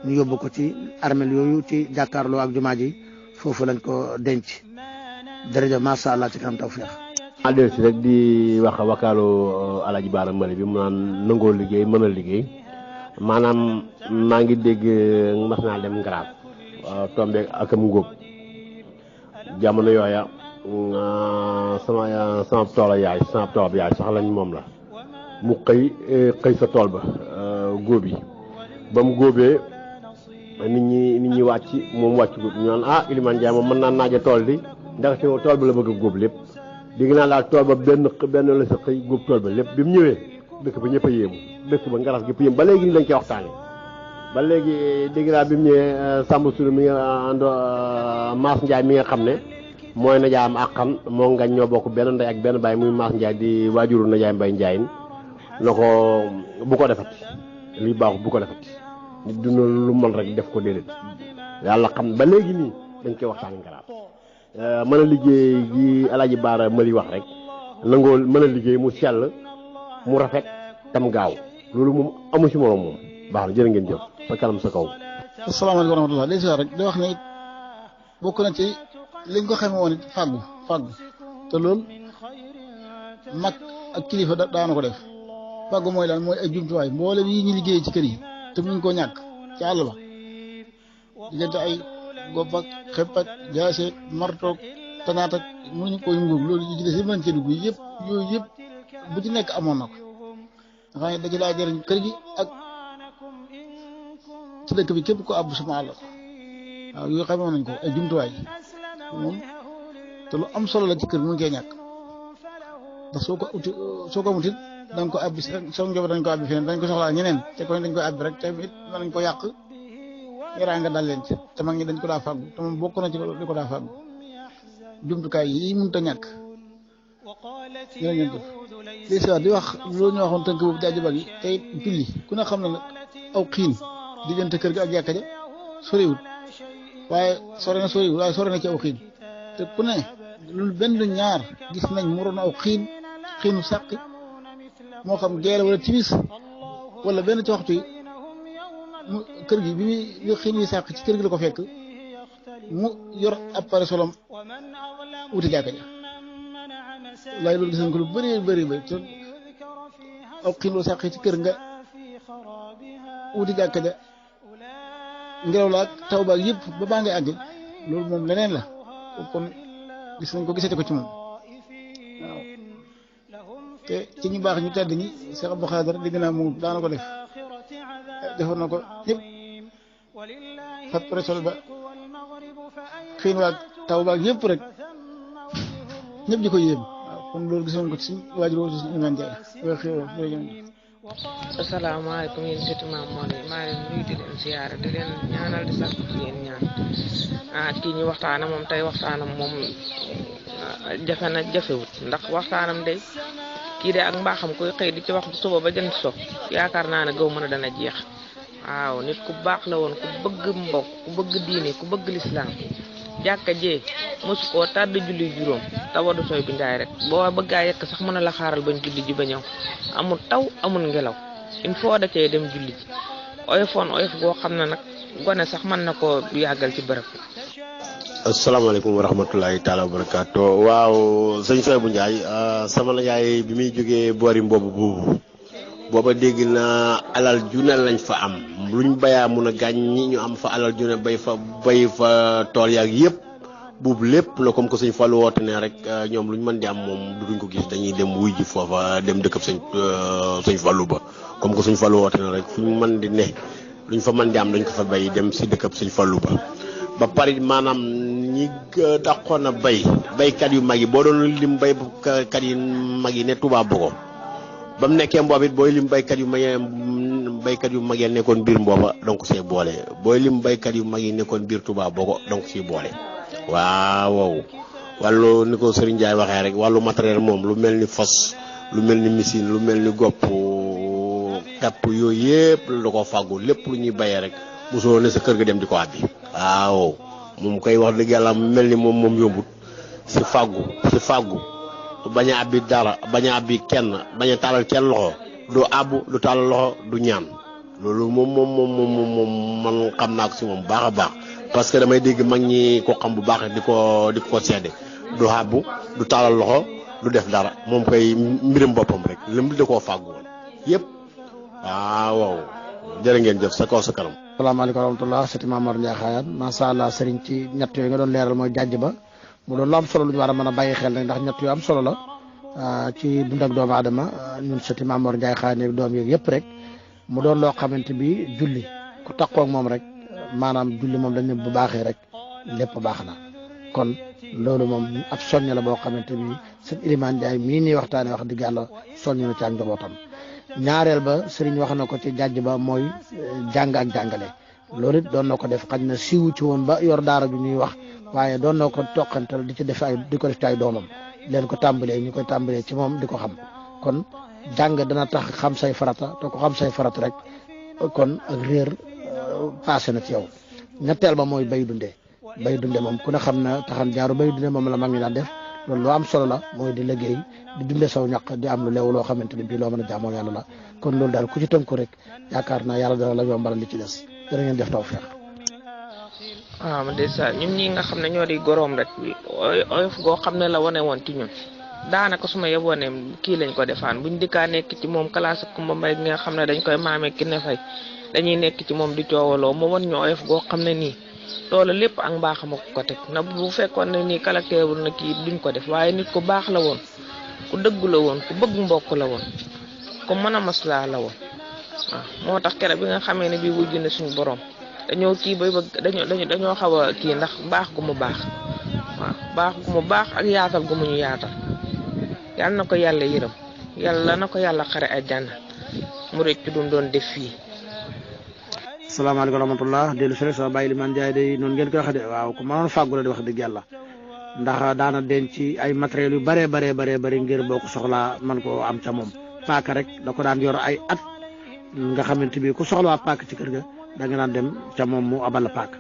ñu yóbbu ko ci armel yooyu ci jàkkaarloo ak jumaa ji foofu lañ ko denc jërëjëf macha allah ci kanam tawfiix. maa del si rek di wax wakaalu Alaaji Baara Mali bi mu naan nangoo liggéey mën a liggéey maanaam maa ngi dégg mas naa dem Ngaraaf tombe ak am ngóob jamono yooya sama tool yaay sax lañ moom la mu xëy sa tool ba góob yi ba mu góobee nit ñi wàcc moom wàcc gu ñu naan Iliman Ndiaye moom mën naa naaja tool di ndax ci tool ba la bëgg a góob lépp dégg naa daal tool ba benn la sa xëy góob tool ba lépp bi mu ñëwee dëkk ba ñëpp a yéemu dëkk ba Ngaraaf gépp yéemu ba léegi ni lañ koy waxtaane ba léegi dégg naa bi mu ñëwee Samba Sourou mi nga àndo Maas Ndiaye mi nga xam ne mooy najaayam àqan moo ngañ ñoo bokk benn ndey ak benn baay muy Maas Ndiaye di waajuru najaay Mbay Ndiaye na ko bu ko defati lii baaxul bu ko defati nit duna lu mën rek def ko déedéet yàlla xam ba léegi nii dañ koy waxtaan Ngaraaf mën a liggéey gi Alaaji Baara Mali wax rek nangoo mën a liggéey mu sell mu rafet tam gaaw loolu moom amu ci morom moom baax na jërë ngeen jëf sa kanam sa kaw. asalaamaaleykum wa rahmatulah léegi rek di wax ne it bokk na ci liñ ko xamee woon it fàggu te loolu mag ak kilifa daana ko def fàggu mooy lan mooy ay jumtuwaay mboolem yi ñu liggéey ci kër yi te muñ koo ñàkk ci àll ba diggante ay gopp ak xepp ak jaase martoog tanaat ak mënuñu koy ngóob loolu yi ci des yëpp mën cee dugg yëpp yooyu yëpp bu ci nekk amoon na ko nga xam ne da ci laa jëriñ kër gi ak ci dëkk bi képp ko àbb sama àll waaw yooyu xamoon nañ ko ay jumtuwaay moom te lu am solo la ci kër mu ngi koy ñàkk ndax soo ko amut it da nga ko àbbi soo njaboot dañ ko àbbi feneen dañ ko soxlaa ñeneen te ko dañ koy àbbi rek te it mën nañ ko yàq yaraa nga dal leen ci te mag ñi dañ ko daa fàggu te moom bokk na ci li ko daa fàggu jumtukaay yi mënut a ñàkk jërë ngeen jëf déjà di wax loolu ñu waxoon tënk boobu jaajëba gi te it julli ku ne xam ne aw xiin diggante kër gi ak jàkka ja soriwul waaye sore na ci aw xiin te ku ne loolu benn ñaar gis nañ mu roon aw xiinu sàqi moo xam geere wala timis wala benn ci waxtu yi mu kër gi bi muy xiin yi sàq ci kër gi la ko fekk mu yor appareil solom wuti jàkka ja waaye loolu gis nañ ko lu bëri te aw xiin wala sàq ci kër nga wuti jàkka ja ngelaw la ak taw baag yëpp ba baa ngay àgg loolu moom leneen la kon gis nañ ko gisate ko ci moom waaw te ci ñu baax ñu tedd ñi Cheikh Abdou Khadir dégg naa moom daana ko defoon na ko ñëpp fat presol ba xiin waag taw baag yëpp rek ñëpp di ko yéem waaw kon loolu gis nañ ko ci waajur woo ci Iman Ndiaye asalaamaaleykum yéen sëti Maam Mor yi maa leen nuyu di leen siyaare di leen ñaanal di sàkku ci yéen ñaan kii ñu waxtaana moom tey waxtaanam moom jafewut ndax waxtaanam day kii de ak mbaaxam koy xëy di ci wax suba ba jant so yaakaar naa ne gaw mën a dana jeex waaw nit ku baax la woon ku bëgg mbokk ku bëgg diine ku bëgg lislaam jàkka jee mosu koo tàdd julli juróom te wadu sooy bu njaay rek boo bëggaa yekk sax mën a la xaaral bañ julli ji ba ñëw amul taw amul ngelaw il faut da cee dem julli ji oyofoon oyof goo xam ne nag gone sax mën na koo yàggal ci bërëb. asalaamaaleykum wa rahmatulahi taala wa barakaatu waaw sëñ Soybu Njaay sama nijaay bi muy jógee boori mboobu booba dégg na alal june lañ fa am luñ bayaa mun a gàññi ñu am fa alal june bay fa tool yaag yëpp buubu lépp la comme que sëñ Fallu woote ne rek ñoom luñ mën di am moom duñ ko gis dañuy dem wuy ji foofa dem dëkkab sëñ Fallu ba comme que suñ Fallu woote na rek fu ñu mën di ne luñ fa mën di am dañ ko fa bay dem si dëkkab suñ Fallu ba pare maanaam ñi dàqoon a baykat yu mag yi boo doon lim baykat yi mag yi ne Touba Bogo ba mu nekkee mboob it booy lim baykat yu mag yi nekkoon biir mbooba donc see boole booy lim baykat yu mag yi nekkoon biir Touba Bogo donc si boole waaw wàllu ni ko Serigne Ndiaye waxee rek wàllu matériel moom lu mel ni fos lu mel ni machine lu mel ni gopp kapp yooyu yëpp la ko fàggu lépp lu ñuy bayee rek mosoo ne sa kër ga dem di ko àbbi waaw moom koy wax dëgg yàlla mel ni moom yombut si fàggu bañ a àbbi dara bañ a àbbi kenn bañ a taalal kenn loxo du àbbu du taalal loxo du ñaan loolu moom man xam naa ko si moom baax a baax parce que damay dégg mag ñi ko xam bu baax di ko seede du àbbu du taalal loxo du def dara moom koy mbirum boppam rek lim di koo fàggu woon yëpp waaw jërë ngeen jëf sa kaw sa kanam. salaamaaleykum wa rahmatulah sëti Mamor Ndiaye Xaayaan macha allah sëriñ ci ñett yooyu nga doon leeral mooy jàjj ba mu doon lu am solo lu ñu war a mën a bàyyi xel nag ndax ñett yu am solo la ci dund ak doomu aadama ñun sëti Mamor Ndiaye Xaayaan yeeg doom yeeg yëpp rek mu doon loo xamante bi julli ku takkoo ak moom rek maanaam julli moom dañ ne bu baaxee rek lépp baax na kon loolu moom ab soññ la boo xamante bi sëñ Ilimaan Ndiaye mii nii waxtaanee wax dëgg yàlla soññ na ci ak njabootam ñaareel ba sëriñ wax na ko ci jàjj ba mooy jàng ak jàngale loolu it doon na ko def xaj na siiwu ci woon ba yor daara ju ñuy wax waaye doon na ko toqantal di ko def ci ay doomam leen ko tàmbalee ñu koy tàmbalee ci moom di ko xam kon jàng dana tax xam say farata te ko xam say farata rek kon ak réer passé na ci yow. ñetteel ba mooy bay dunde moom ku ne xam na taxan jaaru bay dunde moom la mag ñi daan def loolu lu am solo la mooy di liggéey di dunde saw ñaq di am lu leew loo xamante ne bii loo mën a jaamoo yàlla la kon loolu daal ku ci tënku rek yaakaar naa yàlla dana la yombalal li ci des dana ngeen def tawfeex. waaw man de sa ñun ñi nga xam ne ñoo di goroom rek oyof goo xam ne la wane woon ci ñun daanaka su ma yeboo ne kii lañ ko defaan buñ dikkaa nekk ci moom classe Kumba Mbay nga xam ne dañ koy maamee ki ne fay dañuy nekk ci moom di coowaloo mu wan ñu oyof goo xam ne nii loolu lépp ak mbaaxam ko teg na bu fekkoon ne nii kalateewul na kii duñ ko def waaye nit ku baax la woon ku dëggu la woon ku bëgg mbokk la woon ku mën a maslaa la woon waaw moo tax kere bi nga xamee ne bii wujj na suñu borom dañoo kii bay bëgg dañoo xaw a kii ndax baax gu mu baax waaw baax gu mu baax ak yaatal gu mu ñu yaatal yàlla na ko yàlla yërëm yàlla na ko yàlla xare àjjana mu rëcc dum doon def fii. salaamaaleykum wa rahmatulah dellu si rek sama bàyyi Ilimaan Ndiaye day noonu ngeen koy wax de waaw ku mënoon fàggu la di wax dëgg yàlla ndax daana denc ci ay matériels yu bare ngir boo ko soxlaa man koo am ca moom paaka rek da ko daan yor ay at nga xamante bi ku soxlawaa paaka ci kër ga da nga daan dem ca moom mu abal la paaka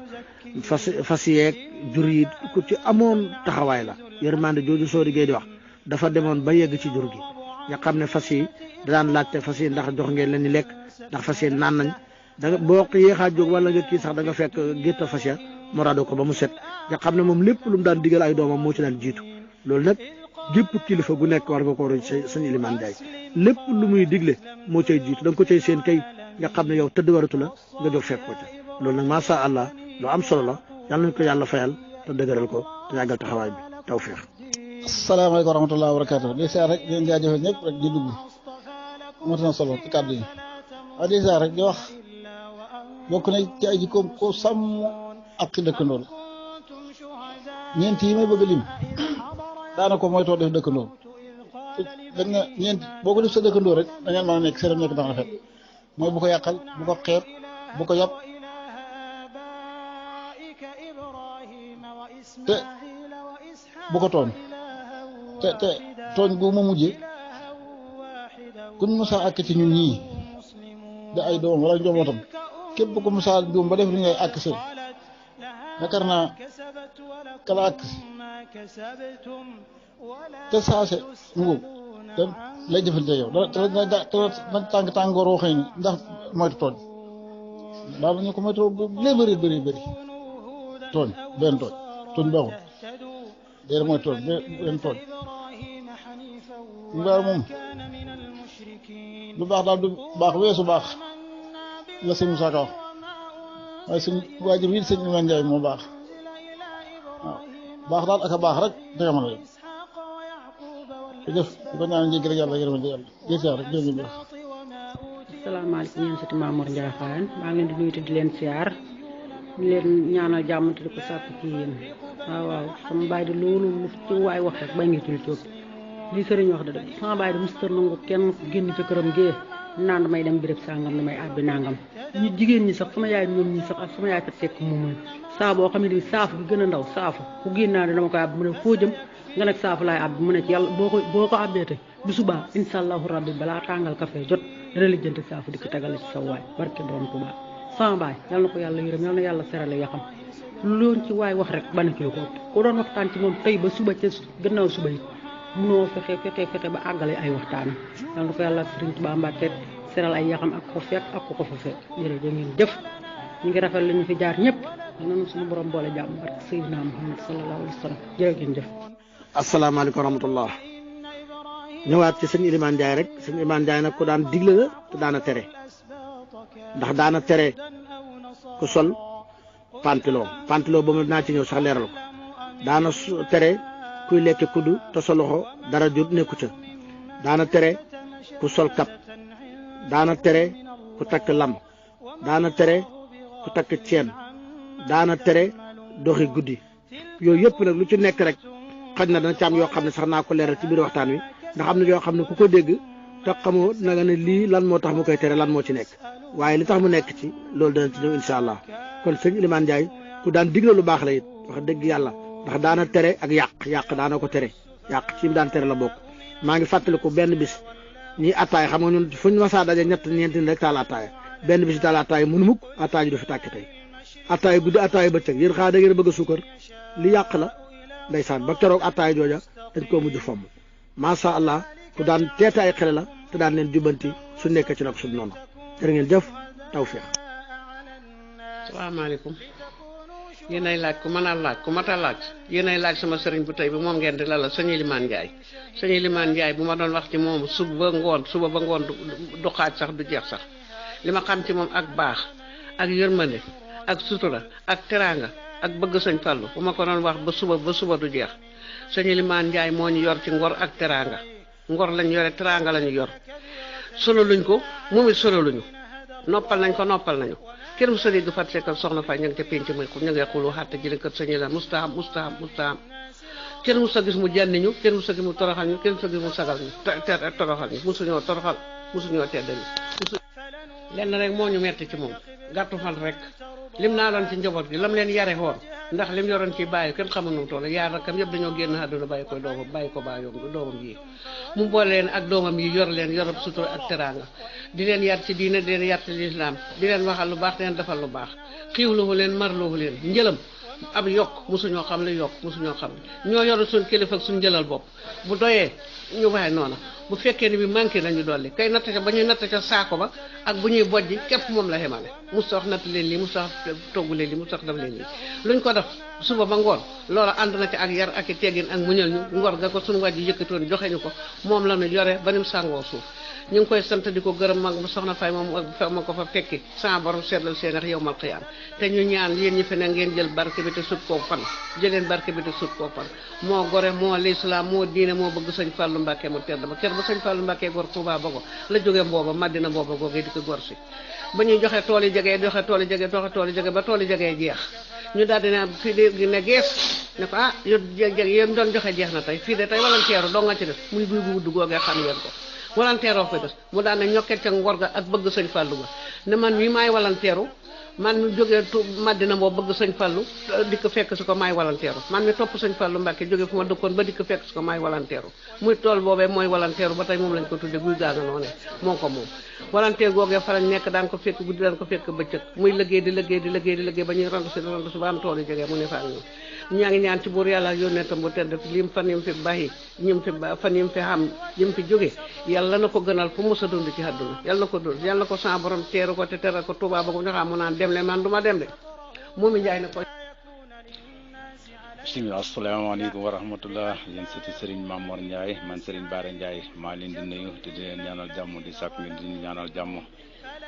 fas yeeg jur yi ku ci amoon taxawaay la yërmande jooju soo diggéey di wax dafa demoon ba yegg ci jur gi nga xam ne fas yi da daan laajte fas yi ndax jox ngeen leen ni lekk ndax fas yi naan nañ danga boo yéexaa jóg wala nga kii sax da nga fekk gétta fas ya mu rado ko ba mu set nga xam ne moom lépp lu mu daan digal ay doomam moo ci daan jiitu loolu nag gépp kilifa gu nekk war nga ko roy sëñ Ilimaan Ndiaye lépp lu muy digle moo cay jiitu da nga ko cay seen kay nga xam ne yow tëdd waratu la nga jóg fekk ko ca loolu nag macha allah lu am solo la yàlla nañ ko yàlla fayal te dëgëral ko te yàggal taxawaay bi tawfiix. asalaamaaleykum wa rahmatulah wa barakaatu di seet rek di leen jaajëfal ñëpp rek di dugg mat na solo ci kàddu yi waaye di seet rek di wax bokk na ci ay jikkoom ko sàmm ak ci dëkkandoor ñeent yi may bëgg a lim daanaka mooy too def dëkkandoor dañ na ñeent boo ko def sa dëkkandoor rek da ngeen mën a nekk seen nekk dana rafet mooy bu ko yàqal bu ko xeeb bu ko yàpp te bu ko tooñ te tooñ gu mu mujjee kuñ musa àkk ci ñun ñii da ay doom wala njabootam képp ku musa juum ba def li ngay àkk seen yaakaar naa kala àkk te saase ngóob te lay jëfante yow te tàngoor woo xëy ni ndax moytu tooñ daal nañu ko moytu bu bëri tooñ benn tooñ baaxul déedéet mooy tooñ benn tooñ mbaar moom lu baax daal du baax weesu baax la sëñ Moussa Ka wax waaye suñ waajur wi sëñ Ilimaan Ndiaye moo baax waaw baax daal ak a baax rek danga mën a yem jëf di ko ñaan njëkk rek yàlla yërëm yàlla jëf rek jërëjëf asalaamaaleykum yéen sëti Mamour Ndiaye Xaayaan maa ngi leen di nuyu te di leen siyaar di leen ñaanal jàmm te di ko sàkku ci yéen waaw sama baay di loolu lu ci waay wax rek bay ngi ci lu ci ëpp lii sëriñ wax da dëgg sama baay di musta nangu kenn génn ca këram gee naan damay dem béréb sàngam damay àbbi nangam ñu jigéen ñi sax sama yaay ñoom ñi sax ak sama yaay kat sekk moom saa boo xam ne saafu gi gën a ndaw saafu ku génnaa dama koy àbb mu ne foo jëm nga nekk saafu laay àbb mu ne ci yàlla boo ko àbbee te bu subaa insha allahu rabbi balaa tàngal café jot dana lijjanti saafu di ko tegale ci sa waay barke borom Tuubaa sama baay yal na ko yàlla yërëm yal na yàlla serale yaxam loon ci waay wax rek bana ci lu ko ëpp ku doon waxtaan ci moom tey ba suba ca gannaaw suba yi munoo fexe ba àggale ay waxtaanam yal na ko yàlla Sëriñ Tuubaa Mbàkke seral ay yaxam ak ko fekk ak ko fa fekk jërëjëf ngeen jëf ñu ngi rafet lu ñu fi jaar ñëpp nanu suñu borom boole jàmm barke Seydina Muhammad sallallahu alayhi wa sallam jërëjëf ngeen jëf asalaamaaleykum wa rahmatullah ñëwaat ci sëñ Ilimaan Ndiaye rek sëñ Ilimaan Ndiaye nag ku daan digle la te daana tere ndax daana tere ku sol pantalon ba mu naa ci ñëw sax leeral ko daana tere kuy lekk kuddu te sa loxo dara jot nekku ca daana tere ku sol kap daana tere ku takk lam daana tere ku takk ceen daana tere doxi guddi yooyu yëpp nag lu ci nekk rek xaj na dana ci am yoo xam ne sax naa ko leeral ci biir waxtaan wi ndax am na yoo xam ne ku ko dégg te xamoo na nga ne lii lan moo tax mu koy tere lan moo ci nekk waaye li tax mu nekk ci loolu dana ci ñëw incha allah kon sëñ Ilimaan Ndiaye ku daan digle lu baax la it wax dëgg yàlla ndax daana tere ak yàq daana ko tere yàq ci mu daan tere la bokk maa ngi fàttaliku benn bis ñii attaay xam nga ñun fu ñu masaa daje ñeenti rek taal attaaya benn bis taal attaaya mënu mukk attaaya ji du fi tàkk tey attaaya guddi attaaya bëccëg yéen xaa da ngeen bëgg a suukar li yàq la ndeysaan ba keroog attaaya jooja dañ koo mujj fomm macha allah ku daan teete ay xele la te daan leen jubbanti su nekk ci nag su noonu jërë ngeen jëf tawfiq. salaamaaleykum yéenay laaj ku mën a laaj ku mat a laaj yéenay laaj sama sëriñ bu tey bi moom ngeen di lala sëñ Ilimaan Ndiaye sëñ Ilimaan Ndiaye bu ma doon wax ci moom suba ba ngoon du xaaj sax du jeex sax li ma xam ci moom ak baax ak yërmande ak sutura ak teraanga ak bëgg sëñ Fallu bu ma ko doon wax ba suba du jeex sëñ Ilimaan Ndiaye moo ñu yor ci ngor ak teraanga ngor lañ yore teraanga lañu yor solo luñ ko moom it solo luñu noppal nañ ko noppal nañu kenn mu sa dégg fat sekkal soxna fay ña ngi ca pénc may ña ngi xulu xatte ji kër sëñ la mustaam kenn mu sa gis mu jànniñu kenn mu sa gis mu toroxal ñu kenn mu sa gis mu sagal ñu toroxal ñu musuñoo toroxal musuñoo teddal ñu lenn rek moo ñu metti ci moom gàttu fan rek lim naa doon ci njaboot gi lam leen yare woon ndax lim yoroon ci bàyyi kenn xamul nu toll yaar rakam yëpp dañoo génn àdduna bàyyi ko doomam yi mu boole leen ak doomam yi yor leen yorab sutura ak teraanga di leen yar ci diine di leen yar ci lislaam di leen waxal lu baax di leen defal lu baax xiiwluwu leen marluwu leen njëlam ab yokk mosuñoo xam li yokk mosuñoo xam ne ñoo yoru suñ kilifa ak suñ njëlal bopp bu doyee ñu waxee noonu bu fekkee ni bi manqué nañu dolli kay natt ca ba ñuy natt ca saako ba ak bu ñuy bojji képp moom la xemale musta wax natt leen lii musta wax togg leen lii musta wax def leen lii luñ ko def suba ba ngoon loola ànd na ci ak yar ak i teggin ak muñal ñu ngor ga ko suñu wàjji yëkkatoon joxe ñu ko moom la ñu yore ba nim sàngoo suuf ñu ngi koy sant di ko gërëm mag soxna fay moom ma ko fa fekki sans borom seetlal seen ak yow mal xiyaam te ñu ñaan yéen ñi fi ne ngeen jël barke bi te sut koo fan jëleen barke bi te sut koo fan moo gore moo lislaam moo diine moo bëgg sëñ Fallu Mbàkke mu tedd ba kër ba sëñ Fallu Mbàkke gor Tuubaa ba ko la jóge mbooba Madina booba googee di ko gor si ba ñuy joxe tool yi jege ba tool yi jege jeex ñu daal di ne fii de ne gees ne ko yéen doon joxe jeex na tey fii de tey walanteeru doo nga ci def muy buy bu wudd googee xam ngeen ko walanteeroo fa des mu daan ne ñokket ca ngor ga ak bëgg sëñ Fallu ga ne man mii maay walanteeru man mi jógee Madina boo bëgg sëñ Fallu dikk fekk si ko maay walanteeru man mi topp sëñ Fallu Mbàkke jóge fu ma dëkkoon ba dikk fekk si ko maay walanteeru muy tool boobee mooy walanteeru ba tey moom lañ ko tudde guy gaaga noone moo ko moom walanteer googee fa lañ nekk daan ko fekk guddi daan ko fekk bëccëg muy liggéey di liggéey ba ñuy randu si ba am tool yi jege mu ne fa ak ñoom ñaa ngi ñaan ci buur yàlla ak yónnentam bu tedd lim fan yim fi bàyyi fan yim fi xam yim fi jóge yàlla na ko gënal fu mos a dund ci àdduna yàlla na ko dund yàlla na ko sa borom teeru ko te teral ko Tuubaa ba ko ñu xam mu naan dem le man du ma dem de moomi njaay na ko bismillah asalaamaaleykum wa rahmatullah yéen sëti Serigne Mamour Ndiaye man Serigne Bara Ndiaye maa leen di nuyu te di leen ñaanal jàmm di sàkku ngeen di ñaanal jàmm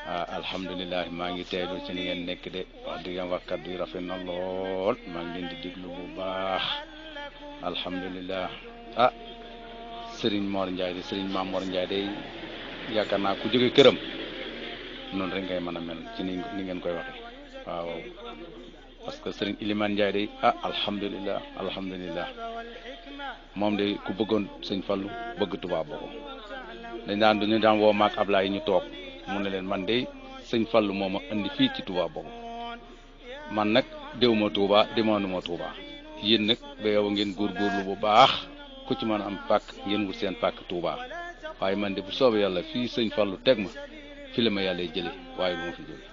alhamdulilah maa ngi teeylu ci ni ngeen nekk de wax dëgg yàlla kàddu yi rafet na lool maa ngi leen di déglu bu baax alhamdulilah Serigne Mor Ndiaye de Serigne Mamour Ndiaye de yaakaar naa ku jóge këram noonu rek ngay mën a mel ci ni ngeen koy waxee waaw parce que Serigne Ilimane Ndiaye day alhamdulilah moom de ku bëggoon sëñ Fallu bëgg Touba boobu dañu daan woo maak Ablaye ñu toog mu ne leen man de sëñ Fallu moo ma indi fii ci Touba boobu man nag déwuma Touba demanduma Touba yéen nag ba yow ngeen góorgóorlu bu baax ku ci mën a am pàkk ngeen wut seen pàkk Touba waaye man de bu soobee yàlla fii sëñ Fallu teg ma fi la ma yàlla jële waaye bu ma fi jóge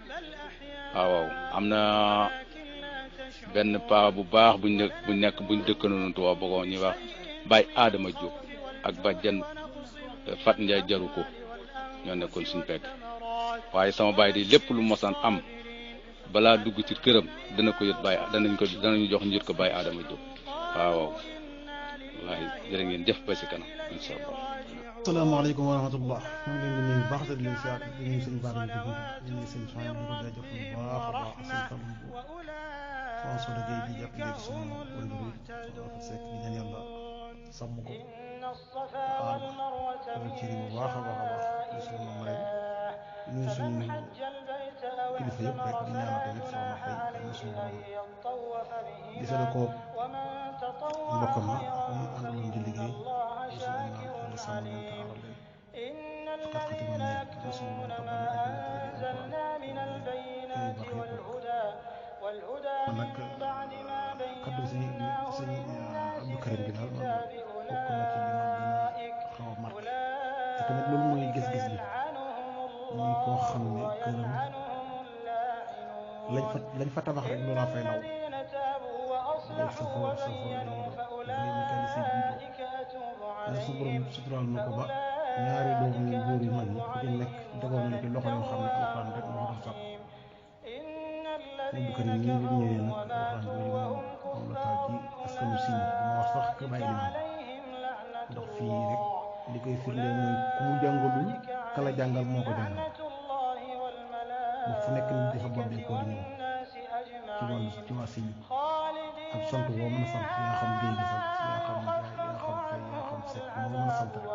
waaw am na benn paa bu baax buñ dëkkanoonu Touba boobu ñuy wax Baye Adama Diop ak bàjjan Fat Ndiaye jaru ko ñoo nekkoon suñ pegg waaye sama baay di lépp lu mosaan am balaa dugg ci këram dana ko yët Baye danañu jox njër ko Baye Adama Diop waaw wallaahi jërë ngeen jëf ba si kanam incha allah. asalaamaaleykum wa rahmatullah ñoo ngi leen di nuyu baax te di leen siyaar di nuyu sëñ Bara di nuyu sëñ Sonia di ko jaajëfal bu baax a baax sëñ Fallou Mbow Soxna Gueye di jàpp léegi sunu wàllu dafa sekk di ñaan yàlla sàmm ko aar ko ci bu baax a baax di sunu maam rek nuyu suñu kilifa yëpp rek di ñaanal tamit soxna Faye di suñu borom di sale ko mbokkam na ñu àndaloon di liggéey di suñu naan yàlla sàmm leen te aar leen xat-xati ma nekk di suñu borom tabal ak dina tey di alquran baax yëpp man nag kaddu sëñ Abdou Karim bi daal man bokk na ci li ma gën a xaw a marqué te tamit loolu mooy gis-gis bi muy koo xam ne këram lañ fa tabax rek loolaa fay law def safoor day mécanicien jiitu su borom suturaal na ko ba ñaari doomu yu góor yu mag yi ku ci nekk tegoon na ci loxo yoo xam ne alxuraan rek moo doon sàpp Abdou Karim ñii bi ñëwee nag alxuraan jooju moom la taal ci askanu Siin dama wax sax kër Baay Limaan ndax fii rek li koy firndeel mooy ku mu jàngalul kala jàngal moo ko jàngal ba fu nekk nit dafa boole ko di ñëw ci waa Siin ak sant boo mën a sant yaa xam géej gi sant yaa xam jaay yaa xam fay yaa xam sekk moo mën a sant rek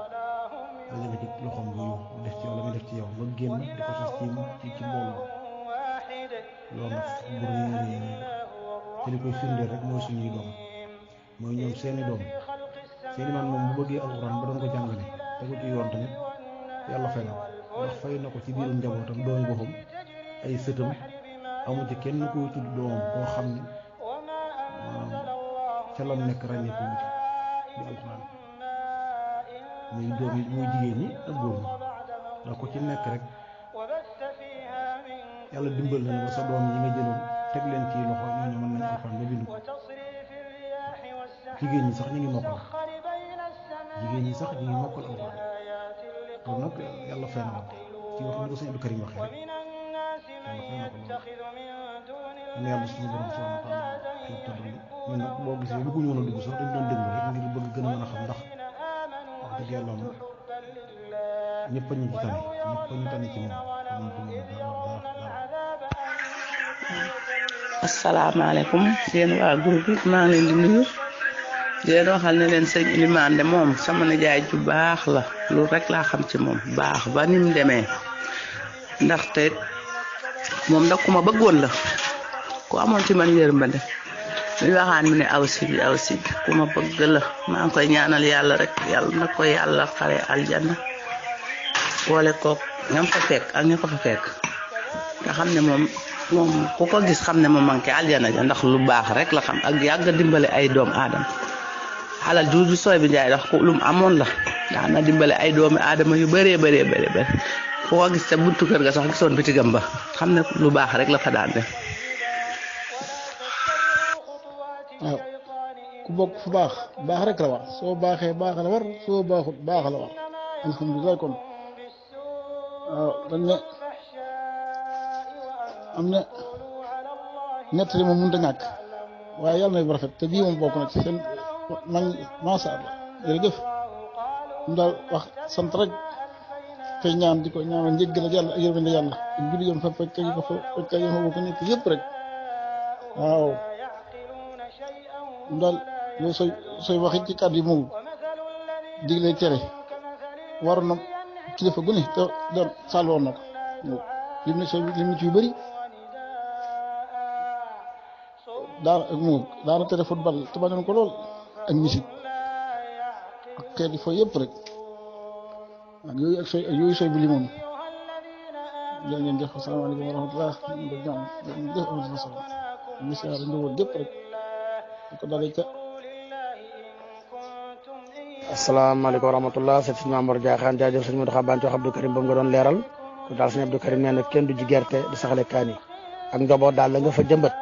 dañu nga ci loxoom bu yow def ci yow la muy def ci yow nga génn di ko tas ci mbooloo loolu nag bu rëy te li koy firndeel rek mooy suñuy doom mooy ñoom seeni doom seeni man moom bu bëggee alxuraan ba doon ko jàngale te ko ci yoon tamit yàlla fay na ko ndax fay na ko ci biiru njabootam doomi boppam ay sëtam amu ci kenn koy tudd doomam koo xam ne ca lam nekk ràññeeku ci di alxuraan muy doom yi muy jigéen ñi ak góor ñi ndax ku ci nekk rek yàlla dimbal na ba sa doom yi nga jëloon teg leen ci loxo ñooñu mën nañ alxuraan ba bind ko jigéen ñi sax ñu ngi mokkal alxuraan loolu nag yàlla fay na ko ci wax ni ko sëñ Abdou Karim waxee rek yàlla fay na ko loolu ne yàlla suñu borom subhanahu wa taala xew tëddali ñun nag boo gisee lu ko ñu mën a dugg sax dañ doon déglu rek ngir bëgg gën a mën a xam ndax wax dëgg yàlla moom ñëpp a ñu ci tane ñëpp a ñu tane ci moom ñu ci moom dara asalaamaaleykum yéen waa groupe bi maa ngi leen di nuyu di leen waxal ne leen sëñ Ilimane de moom sama nijaay ju baax la loolu rek laa xam ci moom baax ba ni mu demee ndaxte moom nag ku ma bëggoon la ku amoon ci man yërmande mi waxaan mu ne aw si bi ku ma bëgg la maa ngi koy ñaanal yàlla rek yàlla na ko yàlla xare aljanna boole koog ñam fa fekk ak ña ko fa fekk nga xam ne moom ku ko gis xam ne moom manqué aljana ja ndax lu baax rek la xam ak yàgg dimbale ay doom aadama xalal juuju sooy bi njaay ndax ku lum amoon la daan na dimbale ay doomi aadama yu bëree ku ko gis te buntu kër ga sax gisoon bitigam ba xam ne lu baax rek la fa daan def. waaw ku bokk fu baax rek la war soo baaxee baax la war soo baaxut baax la war alhamdulilah kon waaw dañ ne am na nettali moom mënut a ñàkk waaye yàlla na bu rafet te bii moom bokk na ci seen man macha allah jërëjëf ñu daal wax sant rek tey ñaan di ko ñaanal njëggal ak yàlla ak yërmande yàlla ak julli yam fa fekk yi ko fa fekk yi ko ko nekk yëpp rek waaw ñu daal loolu sooy waxit ci kàddu yi moom digle tere war na kilifa gu ne te doon sàll woon na ko lim ci yu bëri daana tere football te bañoon ko lool ak musique ak xeet yi foofu yëpp rek ak yooyu sooy bi limoon jërë ngeen jëf asalaamaaleykum wa rahmatulah jëf am na solo ñu siyaare njaboot gépp rek ko dalee ca asalaamaaleykum wa rahmatulah sëñ Mamour Diakhane jaajëf sëñ Modou Xabane wax Abdou Karim ba nga doon leeral ko daal sëñ Abdou Karim nee na kenn du ji gerte di saxale kaani ak njaboot daal la nga fa jëmbat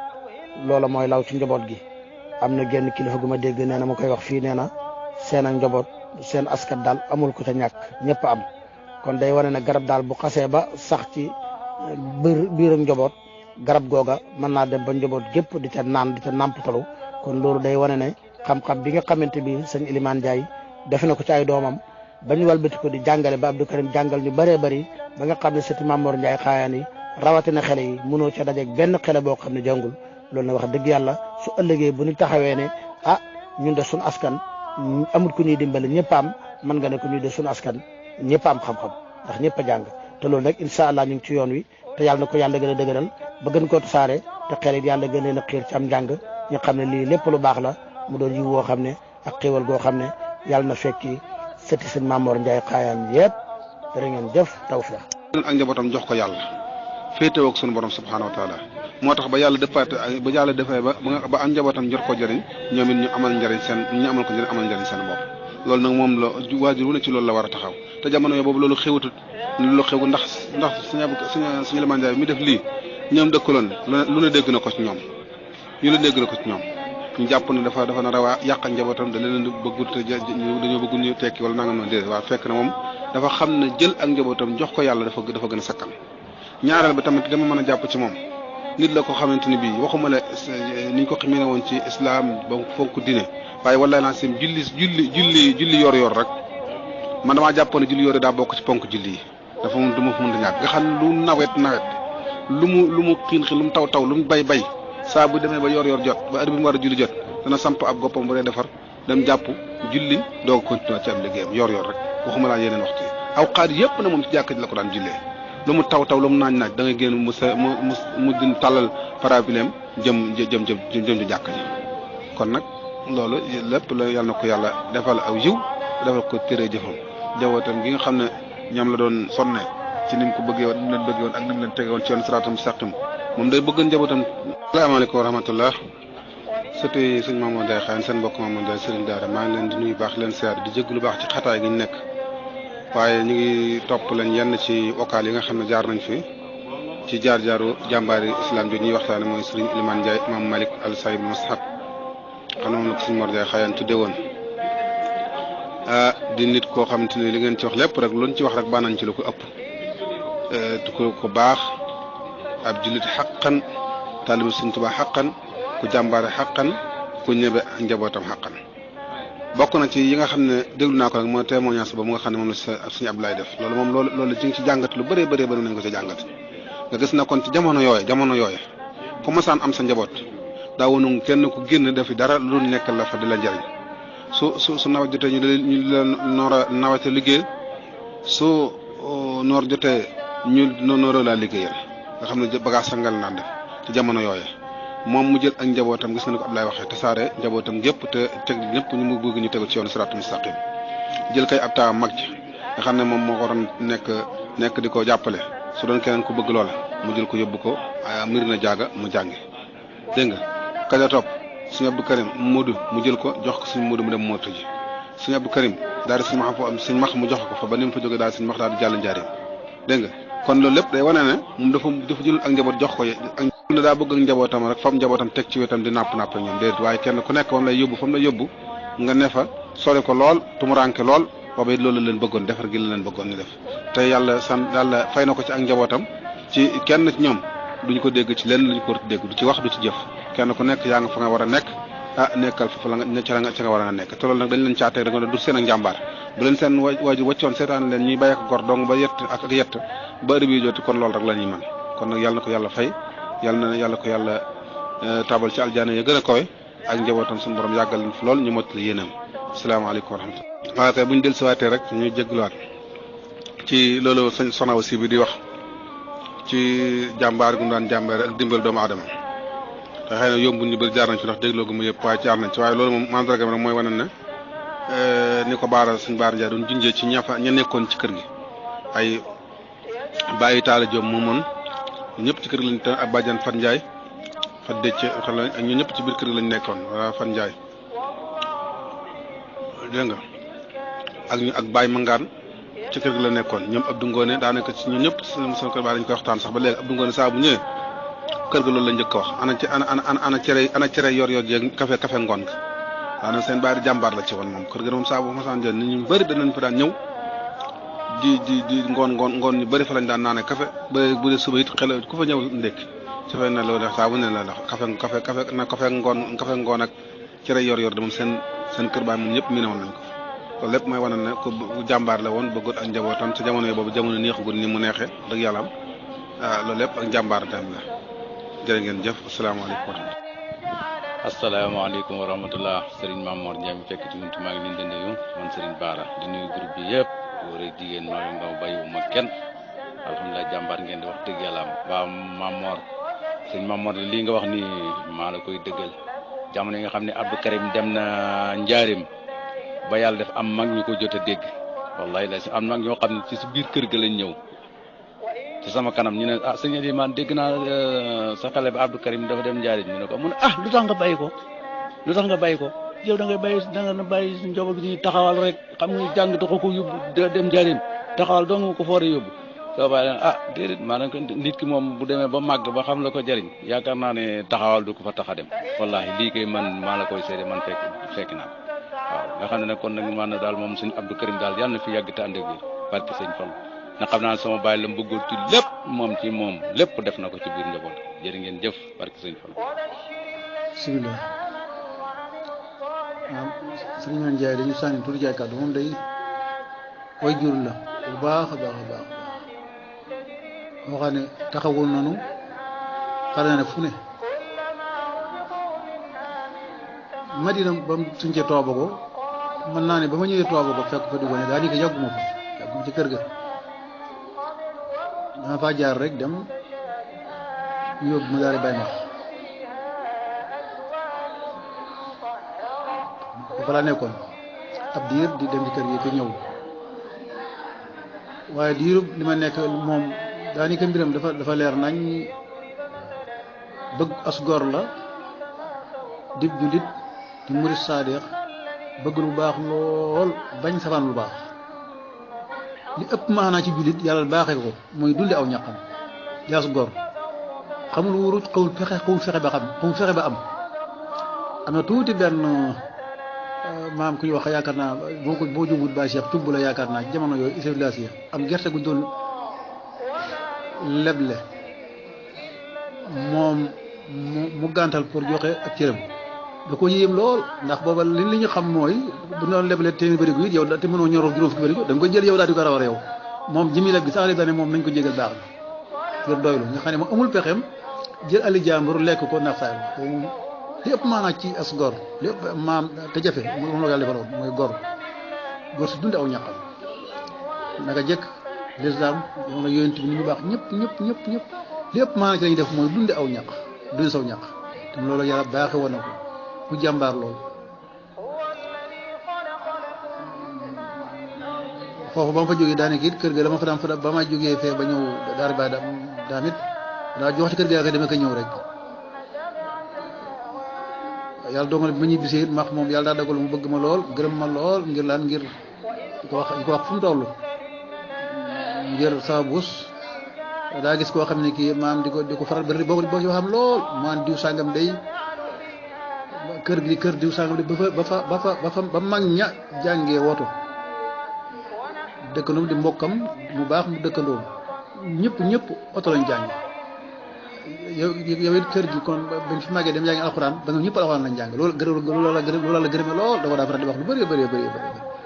loola mooy law ci njaboot gi am na genn kilifa gu ma dégg nee na ma koy wax fii nee na seen ak njaboot seen askan daal amul ku ca ñàkk ñëpp am kon day wane ne garab daal bu xasee ba sax ci biir ak njaboot garab googa mën naa dem ba njaboot gépp di ca naan di ca nàmpatalu kon loolu day wane ne xam-xam bi nga xamante bi sëñ Elimane Ndiaye def na ko ci ay doomam ba ñu walbati ko di jàngale ba Abdou Karim jàngal ñu bëree bëri ba nga xam ne sëti Mamour Ndiaye xaayaan yi rawatina xele yi mënoo ca dajeeg benn xele boo xam ne jàngul loolu na wax dëgg yàlla su ëllëgee bu ñu taxawee ne ah ñun de suñu askan amul ku ñuy dimbale ñëpp am mën nga ne ko ñuy de suñu askan ñëpp am xam-xam ndax ñëpp a jàng te loolu nag incha allah ñu ngi ci yoon wi te yàlla na ko yàlla gën a dëgëral ba gën koo tasaare te xel it yàlla gën leen a xiir ci am njàng ñu xam ne lii lépp lu baax la mu doon yiw woo xam ne ak xéwal goo xam ne yàlla na fekki sëti sëñ Mamour Ndiaye xaayaan yëpp jërë ngeen jëf tawfiq ak njabootam jox ko yàlla féetewoo ak sunu borom subhanahu wa taala moo tax ba yàlla dëppaate ba yàlla defee ba am njabootam jot ko jëriñ ñoom it ñu amal njëriñ seen ñu amal ko njëriñ amal njëriñ seen bopp loolu nag moom la waajur wu ne ci loolu la war a taxaw te jamono yooyu boobu loolu xewutut loolu xewu ndax suñu Elimane Ndiaye mi def lii ñoom dëkkaloon lu ne dégg na ko ci ñoom ñu la dégg na ko ci ñoom ñu jàpp ne dafa nar a yàq njabootam da leen bëggul te dañoo bëggul ñu tekki wala nangam noonu déedéet waaw fekk na moom dafa xam ne jël ak njabootam jox ko yàlla dafa gën a sakkan ñaareel ba tamit dama mën a jàpp ci moom nit la ko xamante ni bii waxuma la ni ñu ko xamee woon ci islam ba fonk dine waaye wallaay naa seen julli yor rek man damaa jàppoon ne julli yor daa bokk ci ponk julli yi dafa mun du ma fa mun a ñàkk nga xam ne lu nawet lu mu xiin lu mu taw lu mu bay saa bu demee ba yor jot ba heure bi mu war a julli jot dana samp ab goppam bu dee defar dem jàpp julli doog a continuer ci am liggéeyam yor rek waxuma laa yeneen waxtu yi aw xaat yëpp na moom ci jàkka ji la ko daan jullee lu mu taw lu mu naaj da ngay génn mu din tàllal parabileem jëm ci jàkka ji kon nag loolu lépp la yàlla na ko yàlla defal aw yiw defal ko téree jëfam jawootam gi nga xam ne ñoom la doon sonne ci ni mu ko bëggee woon ni mu leen bëggee woon ak ni mu leen tege woon ci yoon siraatal mustaqim moom day bëgg njabootam. asalaamaaleykum wa rahmatullah surtout sëñ Mamour Ndiaye xaayaan seen mbokk Mamour Ndiaye sëriñ daara maa ngi leen di nuyu baax leen siyaar di jégg lu baax ci xataay gi ñu nekk waaye ñu ngi topp leen yenn ci vocal yi nga xam ne jaar nañ fi ci jaar-jaaru jàmbaari islam bi ñuy waxtaane mooy sëriñ Elimane Ndiaye imam Malik al Sahib Mashab xam na moom la ko sëñ Mor Ndiaye xaayaan tudde woon di nit koo xamante ni li ngeen ci wax lépp rek luñ ci wax rek baanañ ci lu ko ëpp tu ko baax ab jullit xaqan taalibu Sëriñ Tuubaa xaqan ku jàmbaare xaqan ku ñebe ak njabootam xaqan bokk na ci yi nga xam ne déglu naa ko rek mooy témoignage ba mu nga xam ne moom la Sëriñ Abdoulaye def loolu moom loolu ci ci jàngat lu bëree bëri nañ ko ci jàngat nga gis na kon ci jamono yooye ku masaan am sa njaboot daa wonu kenn ku génn defi dara lu nekkal la fa di la njariñ su nawet jotee ñu la noor a nawete liggéey su noor jotee ñu noora laa liggéeyal nga xam ne bagage sangal naan def ci jamono yooye moom mu jël ak njabootam gis nga ni ko Abdoulaye waxee tasaare njabootam gépp te teg ñëpp ñu mu bëgg ñu tegu ci yoonu siraatul mustaqim jël kay ab taa mag ci nga xam ne moom moo ko waroon nekk di ko jàppale su doon keneen ku bëgg loola mu jël ko yóbbu ko mbir na jaaga mu jàngi dégg nga kaja topp suñu Abdou Karim Modou mu jël ko jox ko suñu Modou mu dem moota ji suñu Abdou Karim daal di suñu max mu jox ko fa ba ni mu fa jógee daal suñu max daal di jàll njaareem dégg nga kon loolu lépp day wane ne moom dafa jël ak njaboot jox ko ak ne daa bëgg ak njabootam rek fam njabootam teg ci wetam di napp ñoom déedéet waaye kenn ku nekk fam lay yóbbu nga ne fa sori ko lool tumuranke lool booba it loolu la leen bëggoon defar gi la leen bëggoon ñu def te yàlla fay na ko ci ak njabootam ci kenn ci ñoom duñ ko dégg ci lenn luñ ko war a dégg du ci wax du ci jëf kenn ku nekk yaa nga fa nga war a nekk nekkal fa la nga war a nekk te loolu nag dañ leen caa teg da nga du seen ak njàmbaar bu leen seen waaju waccoon seetaan leen ñuy bàyyi ko gor dong ba yett ak yett ba heure bi joti kon loolu rek la ñuy mën kon nag yàlla na ko yàlla fay yàlla ko yàlla tabal ci aljaana ya gën a kawe ak njabootam suñu borom yàggal leen fi lool ñu mottali yéenam asalaamaaleykum wa rahmatulah. waaw kay bu ñu dellusiwaatee rek ñu jégaluwaat ci loolu sëñ Sonaw si bi di wax ci jàmbaar gu mu daan jàmbaare ak dimbal doomu aadama te xëy na yombul ñu bëri jaar nañ ci ndax dégloo gu mu yëpp waaye jaar nañ ci waaye loolu moom mandargam rek mooy wane ne ni ko baara suñ baara Njaay doon junjee ci ña nekkoon ci kër gi ay bàyyi taala jom mu mën ñëpp ci kër gi lañ te ak bàjjan Fat Njaay Fat Décce xam ak ñu ñëpp ci biir kër gi lañ nekkoon wala Fat Njaay dégg nga ak Baye Mangaan ci kër gi la nekkoon ñoom Abdou Ngone daanaka ci ñun ñëpp sama kër baa dañ koy waxtaan sax ba léegi Abdou Ngone saa bu ñëwee kër ga loolu la njëkk a wax ana cere yor jeeg café ngoon ga daanaka seen baay jàmbaar la ci woon moom kër ga moom saa bu masaan jël nit ñu bëri danañ fa daan ñëw di ngoon ñu bëri fa lañ daan naane café ba bu dee suba it xel ku fa ñëw ndékki su fee ne loolu saa bu ne la café ngoon ak cere yor de moom seen kër baay moom ñëpp mi ne woon nañ ko loolu lépp mooy wane ne ku jàmbaar la woon bëggoon ak njabootam ci jamono yi boobu jamono neexagul ni mu neexee dëgg yàlla am loolu lépp ak jàmbaar tam la jërë ngeen jëf asalaamaaleykum. asalaamaaleykum wa rahmatullah Serigne Mamor Ndiaye mi fekk ci buntu maa ngi leen di nuyu man Serigne Bara di nuyu groupe bi yëpp góor ak jigéen mag ak ndaw bàyyiwuma kenn alhamdulilah jàmbaar ngeen di wax dëgg yàlla am waaw Mamor Serigne Mamor lii nga wax ni maa la koy dëggal jamono yi nga xam ne Abdou Karim dem na Njaarim ba yàlla def am mag ñu ko jot a dégg wallahi la si am mag ñoo xam ne ci si biir kër ga lañ ñëw ci sama kanam ñu ne sëñ Elimane dégg naa sa xale ba Abdou Karim dafa dem Njaarim ñu ne ko mu ne lu tax nga bàyyi ko yow da ngay bàyyi suñ njaboot gi taxawal rek xam nga jàng taxu ko yóbbu dem Njaarim taxawal doo nga ko foore yóbbu soo bàyyi déedéet maanaam nit ki moom bu demee ba màgg ba xam la ko jëriñ yaakaar naa ne taxawal du ko fa tax a dem wallahi lii kay man maa la koy seede man fekk naa waaw nga xam ne nag kon nag maanaam daal moom suñ Abdou Karim daal yàlla na fi yàgg te ànd ak biir barke sëñ Fall na xam naa sama bàyyi la mu bëggoon ci moom lépp def na ko ci biir njaboot jërë ngeen jëf barke sëñ Fall. bisimilah waaw sëñ Mane Ndiaye dañu sànni tuuti jaay kàddu moom day way jur la bu baax a baax moo xam ne taxawul nanu xare na fu ne Madina ba mu suñ cee Toobago mën naa ne ba ma ñëwee Toobago fekk fa dugg ne daa ni ko yàgguma ci kër ga dama faa jaar rek dem yóbbu ma daal di bàyyi ma fa laa nekkoon ab diir di dem ci kër gi te ñëw waaye diiru li ma nekk moom daanaka mbiram dafa leer nañ bëgg as gor la dib julit di murid saadiq bëgg lu baax lool bañ safaan lu baax li ëpp maanaa ci julit yàlla baaxee ko mooy dulli aw ñaqam di as gor xamul wurut xawul fexe ba am na tuuti benn maam ku ñu wax yaakaar naa boo jumut ba Cheikh tubb la yaakaar naa ci jamono yooyu civilisation am gerte guñ doon leble moom mu gàntal pour joxe ak cëram da ko yéem lool ndax booba li ñu xam mooy bu doon leble téeméer bërigo it yow te mënoo ñoroo juróom fukki bërigo da nga koy jël yow daal di ko rawar yow moom jimi leb gi sax dane moom nañ ko jégal baax na ngir doylu nga xam ne moom amul pexeem jël ali jàmbur lekk ko nax saay moom lépp maanaa ci as gor lépp maam te jafe moom la yàlla defaloon mooy gor si dunde aw ñaqam naka jëkk l'islam moom la yonent bi ni ñu baax ñëpp lépp maanaa ci lañuy def mooy dunde aw ñaq dunde saw ñaq te loolu yàlla baaxe woon na ko mu jàmbaar loolu foofu ba ma fa jógee daanaka it kër ga dama fa daan ba ma jógee fee ba ñëw daal ba daan it daa jox ci kër ga dama ko ñëw rek yàlla dogal bi ma ñuy bisee it max moom yàlla daa dogal mu bëgg ma lool gërëm ma lool ngir laan ngir di ko wax fu mu toll ngir sama bus daa gis koo xam ne kii maam di ko faral bari boo ci waxam lool maan diw sàngam day kër diw sàngam day ba mag ña jàngee woto dëkkandoom di mbokkam mu baax mu dëkkandoom ñëpp oto lañ jàng yow it kër gi kon bañ fi màggee dem jàngi alxuraan ba nga ñëpp alxuraan lañ jàng loolu la gërëme lool da ko daa faral di wax lu bëri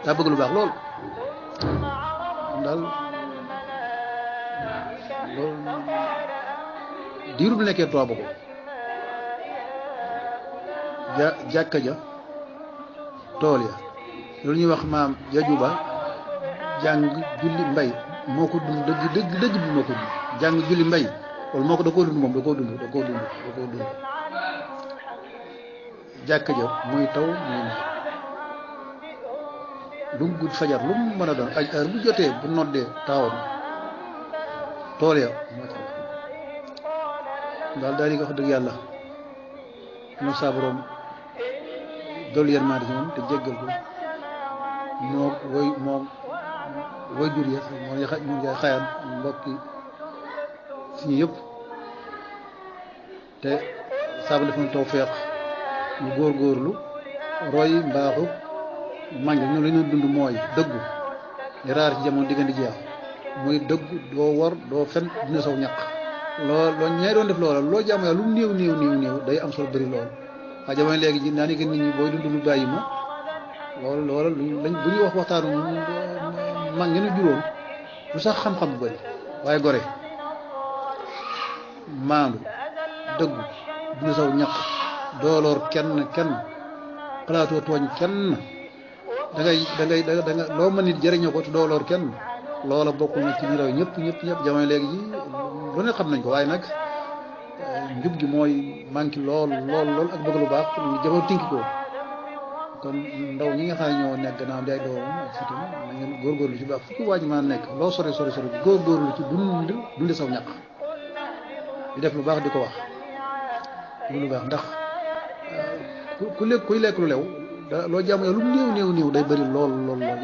daa bëgg lu baax lool daal loolu diiru bu nekkee Tuuba ko jàkka ja tool ya loolu ñuy wax maam jajuba jàng julli moo ko dund dëgg bi moo ko dund jàng julli mbay loolu moo ko da koo dund moom da koo dund jàkk ja muy taw muy naaj lu mu gudd fajar lu mu mën a doon ay heure bu jotee bu noddee taawam tool ya moo ci daal di wax dëgg yàlla no saa borom dolli yërmande ci moom te jéggal ko woy jur ya moo yaay xayaan mbokki suñu yëpp te saabu def na tawfeex ñu góorgóorlu roy mbaaxu mag ñi ñu la ñu dund mooy dëggu li raar ci jamono diggante jeex muy dëggu doo war doo fen dina saw ñaq loo ñee doon def loola loo jaamu yàlla lu néew day am solo bëri lool waaye jamono léegi ji daanaka nit ñi booy dund lu bàyyi ma loola lañ bu ñuy wax waxtaanu mag ngeen a juróom lu sax xam-xam bu bëri waaye gore maandu dëggu dina saw ñaq dooloor kenn xalaatoo tooñ kenn da nga loo mën nit jëriñoo ko te dooloor kenn loola bokkul na ci ñu raw ñëpp jamono léegi ji lu ne xam nañ ko waaye nag njub gi mooy manqué lool ak bëgg lu baax jamono tinki ko kon ndaw ñi nga xam ne ñoo nekk gannaaw di ay doomam ak surtout na ngeen góorgóorlu ci baax fu ci waaj maa nekk loo sori góorgóorlu ci dundi saw ñaq di def lu baax di ko wax lu baax ndax kuy lekk lu lew loo jàmm yow lu néew day bëri lool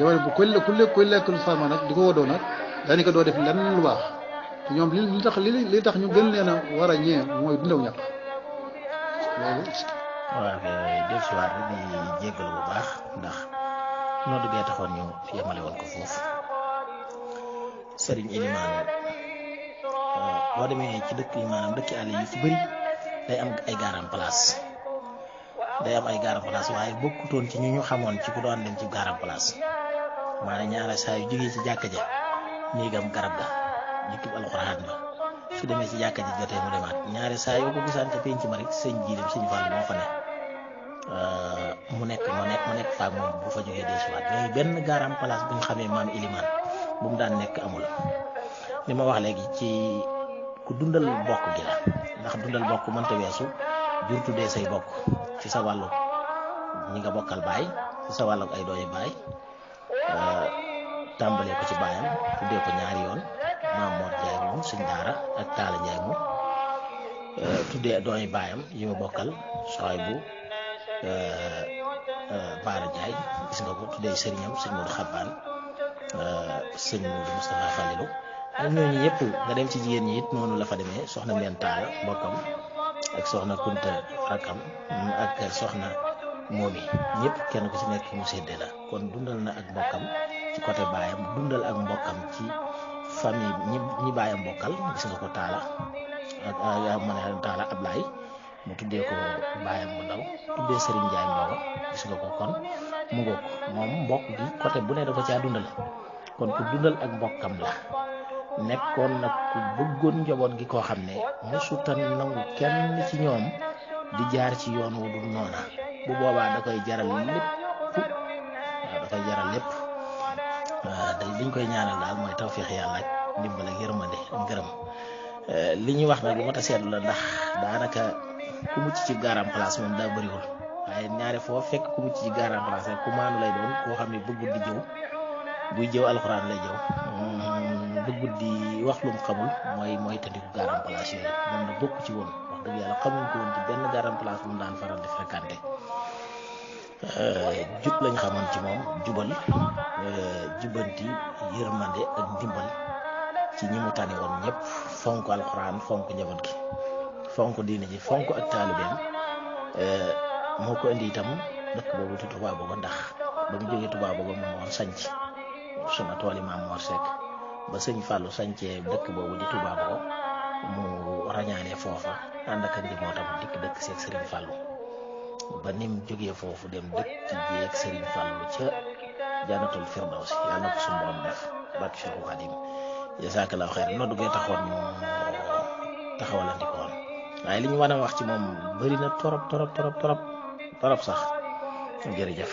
yow bu kuy lekk lu farma nag di ko wodoo nag daanaka doo def lenn lu baax te ñoom li tax ñu gën leen a war a ñee mooy dundaw ñaq loolu. waaw del si waat rek di jéggalu bu baax ndax noo duggee taxoon ñu yemale woon ko foofu Serigne Elimane boo demee ci dëkk yi maanaam dëkki àll yu fi bëri day am ay garam place waaye bokkutoon ci ñu xamoon ci ku doon dem ci garam place maanaam ñaara saa yu jógee ci jàkka ja néegam garab ga jukkib alxuraan ba su demee ci jàkka ji jotee mu demaat ñaari saa yoo ko gisaan ca penc ma rek sëñ jiilim sëñ Fall moo fa ne mu nekk faak moom bu fa jógee desuwaat yooyu benn garam place bu ñu xamee maam Elimane bu mu daan nekk amul li ma wax léegi ci ku dundal bokk gi la ndax dundal bokk mënta weesu jur tuddee say bokk ci sa wàllu ñi nga bokkal baay ci sa wàllu ay dooyi baay tàmbalee ko ci baayam tuddee ko ñaari yoon maam Mor Njaay moom suñ daara ak Taala Njaay moom tuddee dooyi baayam yi ma bokkal sooy bu Baara Njaay gis nga ko tuddee sëriñam sëñ Modou Xabbaan sëñ Modou Moustapha Fallilou ak ñooñu ñëpp nga dem ci jigéen ñi it noonu la fa demee soxna Mbène Taala mbokkam ak soxna Kunta rakam ak soxna Momi ñëpp kenn ku ci nekk mu séddee la kon dundal na ak mbokkam ci côté baayam dundal ak mbokkam ci famille ñi baayam bokkal gis nga ko Taala ak ma ne Taala Ablaay mu tuddee ko baayam bu ndaw tuddee Serigne Ndiaye Mbogo gis nga ko kon mu ngoog moom mbokk gi côté bu ne da ko caa dundal kon ku dundal ak mbokkam la nekkoon nag ku bëggoon njaboot gi koo xam ne mosutan nangu kenn ci ñoom di jaar ci yoon wu dul noona bu boobaa da koy jaral lépp liñ koy ñaanal daal mooy tawfeex yàlla ak ndimbal ak yërmande ak ngërëm li ñuy wax nag lu mat a seetlu la ndax daanaka ku mucc ci garam place moom daa bëriwul waaye ñaare foo fekk ku mucc ci garam place rek ku maanu lay doon koo xam ne bëggul di jëw buy jëw alxuraan lay jëw bëggul di wax lu mu xamul mooy tandiku garam place yooyu moom na bokk ci woon wax dëgg yàlla xamuñ ko woon ci benn garam place bu mu daan faral di fréquenté jub lañ xamoon ci moom jubal jubanti yërmande ak ndimbal ci ñi mu tane woon ñëpp fonk alxuraan fonk njaboot gi fonk diine ji fonk ak taalibeem moo ko indi itam dëkk boobu ci Touba Bogo ndax ba mu jógee Touba Bogo moom woon sanc suma tooli Maam Mor Seck ba sëñ Fallou sancee dëkk boobu di Touba Bogo mu rañaanee foofa ànd ak njabootam dëkk seeg Serigne Fallou ba nim jógee foofu dem dëkk ci jeeg Serigne Fallou ca Jannatul Firdawsi yàlla na ko suñu borom def barke Cheikhul Khadim jazakallahu xayr noo duggee taxoon ñu taxawalandi ko woon waaye li ñu war a wax ci moom bëri na torop sax jërëjëf